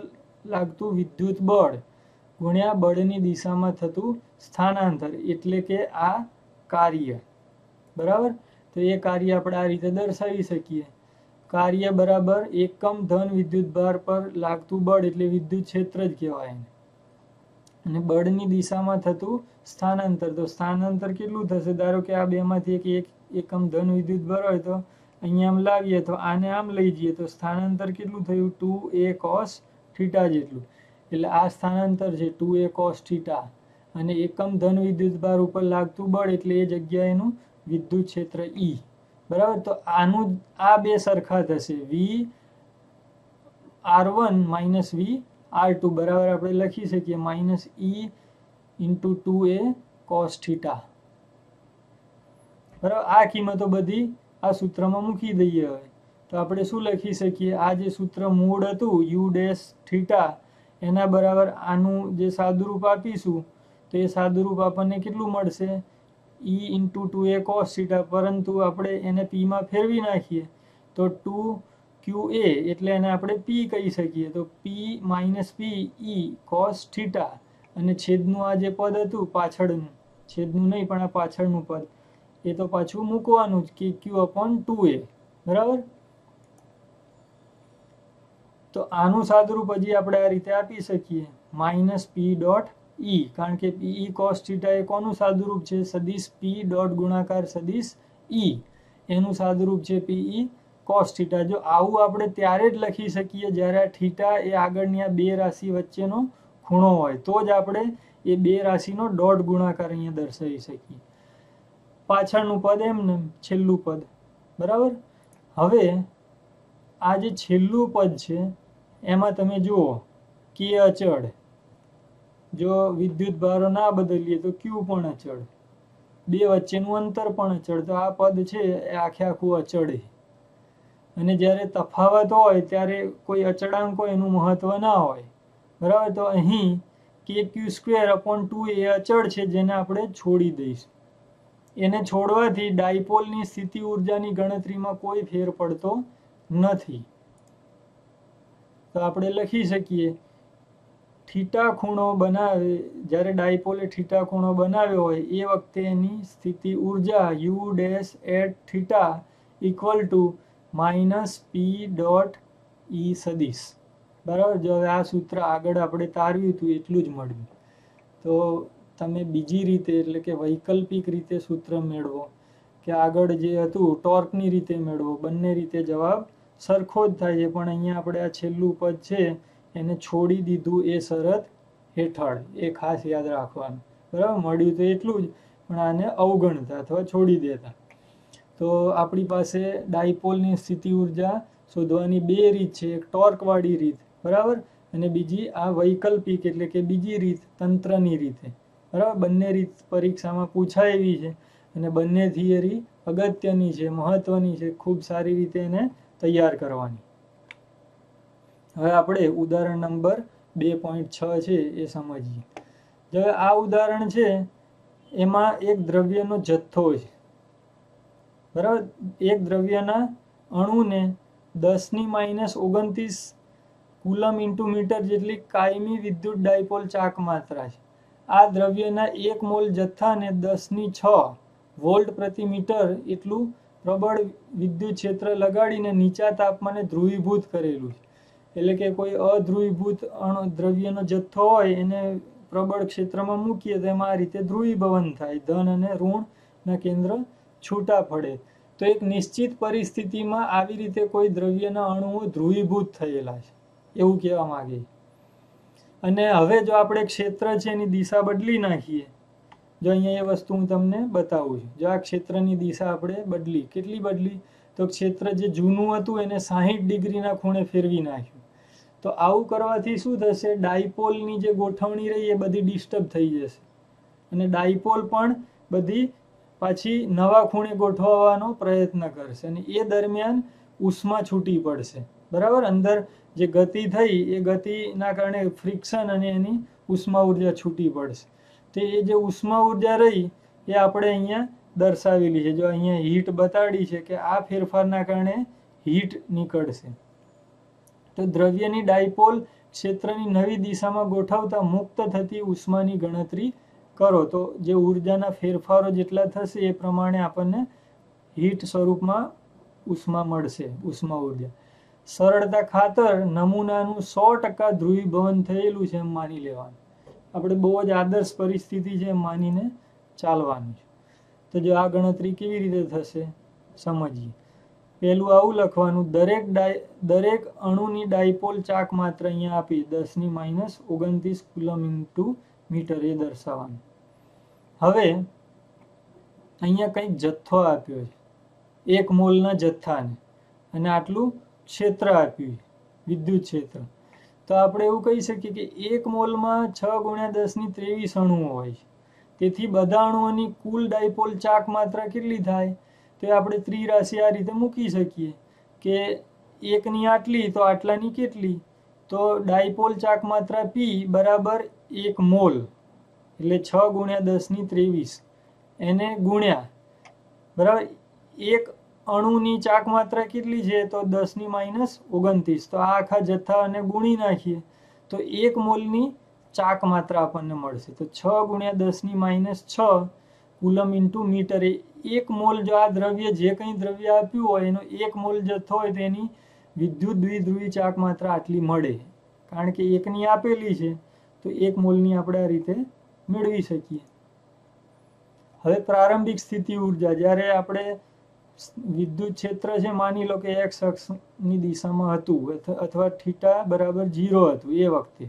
S1: લાગતું વિદ્યુત બળ ગુણ્યા બળની દિશામાં થતું સ્થાનાંતર એટલે કે આ કાર્ય, બરાબર. તો એ કાર્ય આપણે આ રીતે દર્શાવી શકીએ. કાર્ય બરાબર એકમ ધન વિદ્યુતભાર પર લાગતું બળ એટલે વિદ્યુત ક્ષેત્ર જ કહેવાય, અને બળની દિશામાં થતું સ્થાનાંતર, તો સ્થાનાંતર કેટલું થશે? ધારો કે આ બેમાંથી એક એકમ ધન વિદ્યુતભાર હોય તો અહીંયા આમ લાવીએ તો આને આમ લઈ જઈએ તો સ્થાનાંતર કેટલું થયું? 2A cos થીટા જેટલું. એટલે આ સ્થાનાંતર છે 2A cos થીટા, અને એકમ ધન વિદ્યુતભાર ઉપર લાગતું બળ એટલે એ જગ્યાએનું વિદ્યુત ક્ષેત્ર E, બરાબર. તો આનું આ બે સરખા થશે, V8R1 માઇનસ V8R2 બરાબર આપણે લખી શકીએ minus E into 2A cos theta, બરાબર. આ કિંમતો બધી આ સૂત્રમાં મૂકી દઈએ. હવે તો આપણે શું લખી શકીએ? આ જે સૂત્ર મૂળ હતું U ડેશ થીટા એના બરાબર આનું જે સાદુરૂપ આપીશું તો એ સાદુરૂપ આપણને કેટલું મળશે? E into 2A cos theta, પરંતુ આપણે એને P માં ફેરવી નાખીએ તો 2QA એટલે એને આપણે P કહી શકીએ. તો P minus P E cos theta, અને છેદનું આ જે પદ હતું પાછળનું, છેદનું નહીં પણ આ પાછળનું પદ, એ તો પાછું મૂકવાનું જ કે Q અપોન 2A, બરાબર. તો આનું સાદુરૂપ હજી આપણે આ રીતે આપી શકીએ માઇનસ P ડોટ E, કારણ કે PE cos થીટા એ કોનું સાદુરૂપ છે? સદિશ P ડોટ ગુણાકાર સદિશ E, એનું સાદુરૂપ છે PE cos થીટા. જો આવું આપણે ત્યારે જ લખી શકીએ જ્યારે આ થીટા એ આગળની આ બે રાશિ વચ્ચેનો ખૂણો હોય, તો જ આપણે એ બે રાશિનો ડોટ ગુણાકાર અહીંયા દર્શાવી શકીએ. પાછળનું પદ એમને છેલ્લું પદ, બરાબર. હવે આ જે છેલ્લું પદ છે એમાં તમે જુઓ K અચળ, જો વિદ્યુત ભારો ના બદલીએ તો Q પણ અચળ, બે વચ્ચેનું અંતર પણ અચળ. તો આ પદ છે એ આખે આખું અચળ છે, અને જ્યારે તફાવત હોય ત્યારે કોઈ અચળાંક હોય એનું મહત્વ ના હોય, બરાબર. તો અહીં KQ² અપોન 2 એ અચળ છે જેને આપણે છોડી દઈશું. એને છોડવાથી ડાયપોલની સ્થિતિ ઉર્જાની ગણતરીમાં કોઈ ફેર પડતો નથી. તો આપણે લખી શકીએ થીટા ખૂણો બનાવે, જ્યારે ડાયપોલે થીટા ખૂણો બનાવ્યો હોય એ વખતે એની સ્થિતિ ઉર્જા U dash at theta equal to minus P dot E સદિશ, બરાબર. જો હવે આ સૂત્ર આગળ આપણે તારવ્યું હતું એટલું જ મળ્યું. તો તમે બીજી રીતે એટલે કે વૈકલ્પિક રીતે સૂત્ર મેળવો કે આગળ જે હતું ટોર્કની રીતે મેળવો, બંને રીતે જવાબ સરખો જ થાય છે. પણ અહીંયા આપણે આ છેલ્લું પદ છે એને છોડી દીધું એ શરત હેઠળ, એ ખાસ યાદ રાખવાનું, બરાબર. મળ્યું તો એટલું જ, પણ આને અવગણતા અથવા છોડી દેતા. તો આપણી પાસે ડાયપોલની સ્થિતિ ઉર્જા શોધવાની બે રીત છે, એક ટોર્કવાળી રીત, બરાબર, અને બીજી આ વૈકલ્પિક એટલે કે બીજી રીત તંત્રની રીતે, બરાબર. બંને રીત પરીક્ષામાં પૂછાય એવી છે અને બંને થિયરી અગત્યની છે, મહત્વની છે, ખૂબ સારી રીતે એને તૈયાર કરવાની. હવે આપણે ઉદાહરણ નંબર 2.6 છે એ સમજીએ. જો આ ઉદાહરણ છે એમાં એક દ્રવ્યનો જથ્થો છે, બરાબર. એક દ્રવ્યના અણુને 10⁻29 કુલમ ઇન્ટુ મીટર જેટલી કાયમી વિદ્યુત ડાયપોલ ચાક માત્રા છે. આ દ્રવ્યના 1 મોલ જથ્થાને 10⁶ વોલ્ટ પ્રતિ મીટર એટલું પ્રબળ વિદ્યુત ક્ષેત્ર લગાડીને નીચા તાપમાને ધ્રુવીભૂત કરેલું છે. એટલે કે કોઈ અધ્રુવીભૂત દ્રવ્યનો જથ્થો હોય એને પ્રબળ ક્ષેત્રમાં મૂકીએ તો એમાં આ રીતે ધ્રુવીભવન થાય, ધન અને ઋણના કેન્દ્ર છૂટા પડે. તો એક નિશ્ચિત પરિસ્થિતિમાં આવી રીતે કોઈ દ્રવ્યના અણુઓ ધ્રુવીભૂત થયેલા છે એવું કહેવા માંગે. અને હવે જો આપણે ક્ષેત્ર છે એની દિશા બદલી નાખીએ, જો અહીંયા એ વસ્તુ હું તમને બતાવું છું. જો આ ક્ષેત્રની દિશા આપણે બદલી, કેટલી બદલી, તો ક્ષેત્ર જે જૂનું હતું એને 60 ડિગ્રીના ખૂણે ફેરવી નાખ્યું. તો આવું કરવાથી શું થશે, ડાયપોલની જે ગોઠવણી રહી એ બધી ડિસ્ટર્બ થઈ જશે અને ડાયપોલ પણ બધી પાછી નવા ખૂણે ગોઠવવાનો પ્રયત્ન કરશે અને એ દરમિયાન ઉષ્મા છૂટી પડશે, બરાબર. અંદર જે ગતિ થઈ એ ગતિના કારણે ફ્રિક્શન અને એની ઉષ્મા ઉર્જા છૂટી પડશે. તો એ જે ઉષ્મા ઉર્જા રહી એ આપણે અહીંયા દર્શાવેલી છે. જો અહીંયા હીટ બતાડી છે કે આ ફેરફારના કારણે હીટ નીકળશે. તો દ્રવ્યની ડાયપોલ ક્ષેત્રની નવી દિશામાં ગોઠવતા મુક્ત થતી ઉષ્માની ગણતરી કરો. તો જે ઉર્જાના ફેરફારો જેટલા થશે એ પ્રમાણે આપણને હીટ સ્વરૂપમાં ઉષ્મા મળશે, ઉષ્મા ઉર્જા. સરળતા ખાતર નમૂનાનું 100% ધ્રુવીભવન થયેલું છે એમ માની લેવાનું. આપણે બહુ જ આદર્શ પરિસ્થિતિ છે એમ માનીને ચાલવાનું છે. તો જો આ ગણતરી કેવી રીતે થશે સમજીએ. પહેલું આવું લખવાનું, દરેક અણુની ડાયપોલ ચાક માત્ર અહીંયા આપી 10⁻29 કુલમ ઇન્ટુ મીટર એ દર્શાવવાનું. હવે અહીંયા કંઈક જથ્થો આપ્યો છે, 1 મોલના જથ્થાને, અને આટલું ક્ષેત્ર આપ્યું છે, વિદ્યુત ક્ષેત્ર. તો આપણે એવું કહી શકીએ કે 1 મોલમાં 6 × 10⁻23 અણુઓ હોય છે. તેથી બધા અણુઓની કુલ ડાયપોલ ચાક માત્રા કેટલી થાય, તો આપણે ત્રિરાશિ આ રીતે મૂકી શકીએ કે 1ની આટલી તો આટલાની કેટલી, તો ડાયપોલ ચાક માત્રા P બરાબર 1 મોલ એટલે 6 × 10⁻23 એને ગુણ્યા, બરાબર, એક અણુની ચાક માત્રા કેટલી છે તો 10⁻29. તો આ આખા જથ્થાને ગુણી નાખીએ તો 1 મોલની ચાક માત્રા આપણને મળશે. તો 6 × 10⁻6 કુલમ ઇન્ટુ મીટર. એ 1 મોલ જો આ દ્રવ્ય જે કંઈ દ્રવ્ય આપ્યું હોય એનો 1 મોલ જથ્થો હોય તો એની વિદ્યુત દ્વિધ્રુવી ચાક માત્રા આટલી મળે. કારણ કે 1ની આપેલી છે તો 1 મોલની આપણે આ રીતે મેળવી શકીએ. હવે પ્રારંભિક સ્થિતિ ઉર્જા, જ્યારે આપણે વિદ્યુત ક્ષેત્ર છે માની લો કે x અક્ષની દિશામાં હતું અથવા θ બરાબર 0 હતું, એ વખતે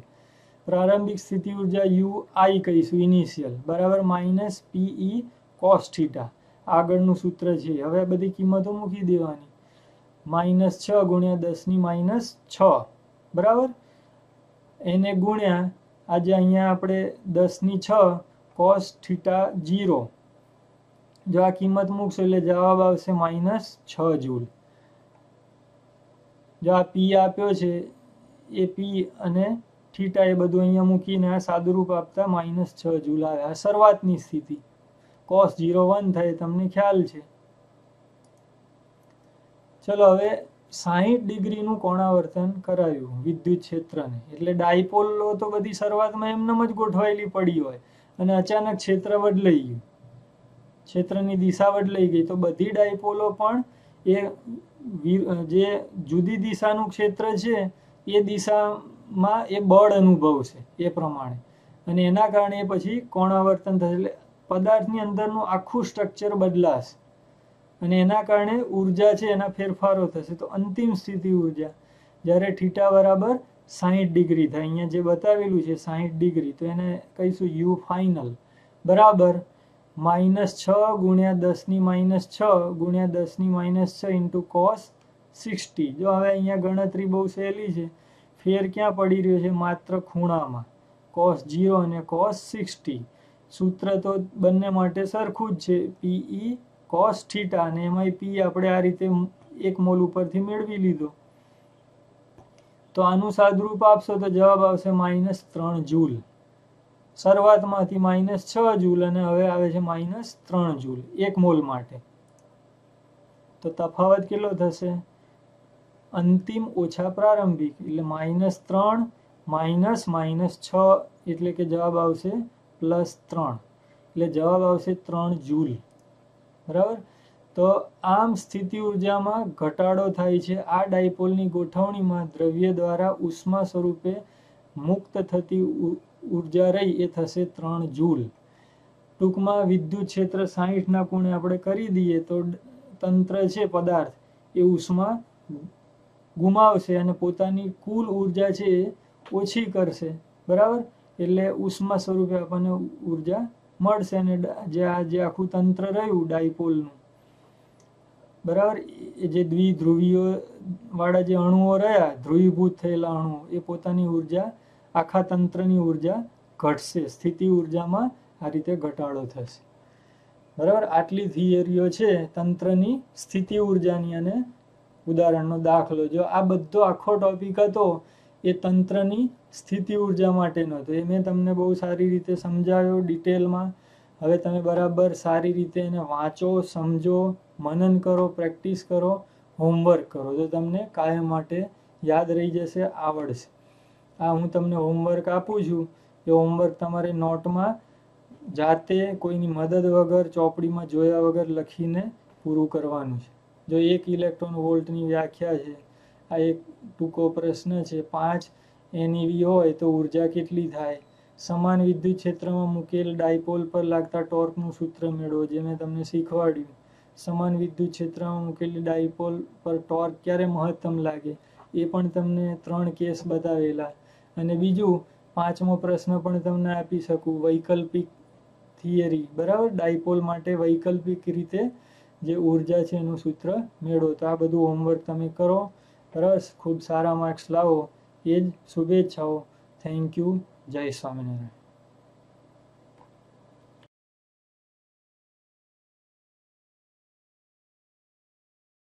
S1: પ્રારંભિક સ્થિતિ ઉર્જા UI કહીશું, ઇનિશિયલ, બરાબર -PE cos θ આગળનું સૂત્ર છે. હવે આ બધી કિંમતો મૂકી દેવાની, -6 × 10⁻6, બરાબર, એને ગુણ્યા આજે અહીંયા આપણે 10⁶ cos θ 0. જો આ કિંમત મૂકશો એટલે જવાબ આવશે -6 જૂલ. જો આ P આપ્યો છે એ P અને θ એ બધું અહીંયા મૂકીને આ સાદુરૂપ આપતા -6 જૂલ આવે. આ શરૂઆતની સ્થિતિ, cos 0 1 થાય તમને ખ્યાલ છે. ચલો હવે 60 ડિગ્રીનું કોણાવર્તન કરાવ્યું વિદ્યુત ક્ષેત્રને. એટલે ડાયપોલો તો બધી શરૂઆતમાં એમનેમ જ ગોઠવાયેલી પડી હોય અને અચાનક ક્ષેત્ર બદલાઈ ગયું, ક્ષેત્રની દિશા બદલાઈ ગઈ. તો બધી ડાયપોલો પણ એ જે જુદી દિશાનું ક્ષેત્ર છે એ દિશામાં એ બળ અનુભવશે એ પ્રમાણે, અને એના કારણે પછી કોણાવર્તન થશે. એટલે પદાર્થની અંદરનું આખું સ્ટ્રક્ચર બદલાશે અને એના કારણે ઉર્જા છે એના ફેરફારો થશે. તો અંતિમ સ્થિતિ ઉર્જા જ્યારે θ બરાબર 60 ડિગ્રી થાય, અહીંયા જે બતાવેલું છે 60 ડિગ્રી, તો એને કહીશું U ફાઇનલ બરાબર -6 ગુણ્યા 10⁻6 ગુણ્યા 10⁻6 ઇન્ટુ cos 60. જો હવે અહીંયા ગણતરી બહુ સહેલી છે, ફેર ક્યાં પડી રહ્યો છે? માત્ર ખૂણામાં, cos 0 અને cos 60. સૂત્ર તો બંને માટે સરખું જ છે, PE cos θ, અને એમાંય P આપણે આ રીતે 1 મોલ ઉપરથી મેળવી લીધો. તો આનું સાદરૂપ આપશો તો જવાબ આવશે -3 જૂલ. શરૂઆતમાંથી -6 જૂલ અને હવે આવે છે -3 જૂલ 1 મોલ માટે. તો તફાવત કેટલો થશે? અંતિમ ઓછા પ્રારંભિક, એટલે -3 -6 એટલે કે જવાબ આવશે +3, એટલે જવાબ આવશે 3 જૂલ. બરાબર. તો આમ સ્થિતિ ઉર્જામાં ઘટાડો થાય છે. આ ડાયપોલની ગોઠવણીમાં દ્રવ્ય દ્વારા ઉષ્મા સ્વરૂપે મુક્ત થતી ઉર્જા રહી એ થશે 3 જૂલ. ટૂંકમાં વિદ્યુત ક્ષેત્ર 60ના ખૂણે આપણે કરી દઈએ તો તંત્ર છે, પદાર્થ, એ ઉષ્મા ગુમાવશે અને પોતાની કુલ ઉર્જા છે એ ઓછી કરશે. બરાબર. એટલે ઉષ્મા સ્વરૂપે આપણને ઉર્જા મળશે અને જે આખું તંત્ર રહ્યું ડાયપોલનું, બરાબર, એ જે દ્વિધ્રુવીઓ વાળા જે અણુઓ રહ્યા, ધ્રુવીભૂત થયેલા અણુઓ, એ પોતાની ઉર્જા, આખા તંત્રની ઉર્જા ઘટશે. સ્થિતિ ઉર્જામાં આ રીતે ઘટાડો થશે. બરાબર. આટલી થિયરીઓ છે તંત્રની સ્થિતિ ઉર્જાની અને ઉદાહરણનો દાખલો. જો આ બધો આખો ટોપિક હતો એ તંત્રની સ્થિતિ ઉર્જા માટેનો હતો. એ મેં તમને બહુ સારી રીતે સમજાવ્યો ડિટેલમાં. હવે તમે બરાબર સારી રીતે એને વાંચો, સમજો, મનન કરો, પ્રેક્ટિસ કરો, હોમવર્ક કરો, તો તમને કાયમ માટે યાદ રહી જશે, આવડશે. આ હું તમને હોમવર્ક આપું છું, એ હોમવર્ક તમારે નોટમાં જાતે કોઈની મદદ વગર, ચોપડીમાં જોયા વગર લખીને પૂરું કરવાનું છે. જો 1 ઇલેક્ટ્રોન વોલ્ટની વ્યાખ્યા છે, આ એક ટૂંકો પ્રશ્ન છે. 5 NeV હોય તો ઉર્જા કેટલી થાય? સમાન વિદ્યુત ક્ષેત્રમાં મૂકેલ ડાયપોલ પર લાગતા ટોર્કનું સૂત્ર મેળવો, જે મેં તમને શીખવાડ્યું. સમાન વિદ્યુત ક્ષેત્રમાં મૂકેલી ડાયપોલ પર ટોર્ક ક્યારે મહત્તમ લાગે, એ પણ તમને 3 કેસ બતાવેલા. અને બીજું 5મો પ્રશ્ન પણ તમને આપી શકું, વૈકલ્પિક થિયરી. બરાબર. ડાયપોલ માટે વૈકલ્પિક રીતે જે ઉર્જા છે એનું સૂત્ર મેળવો. તો આ બધું હોમવર્ક તમે કરો. બરાબર. ખૂબ સારા માર્ક્સ લાવો, એ જ શુભેચ્છાઓ. Thank you. જય સ્વામિનારાયણ.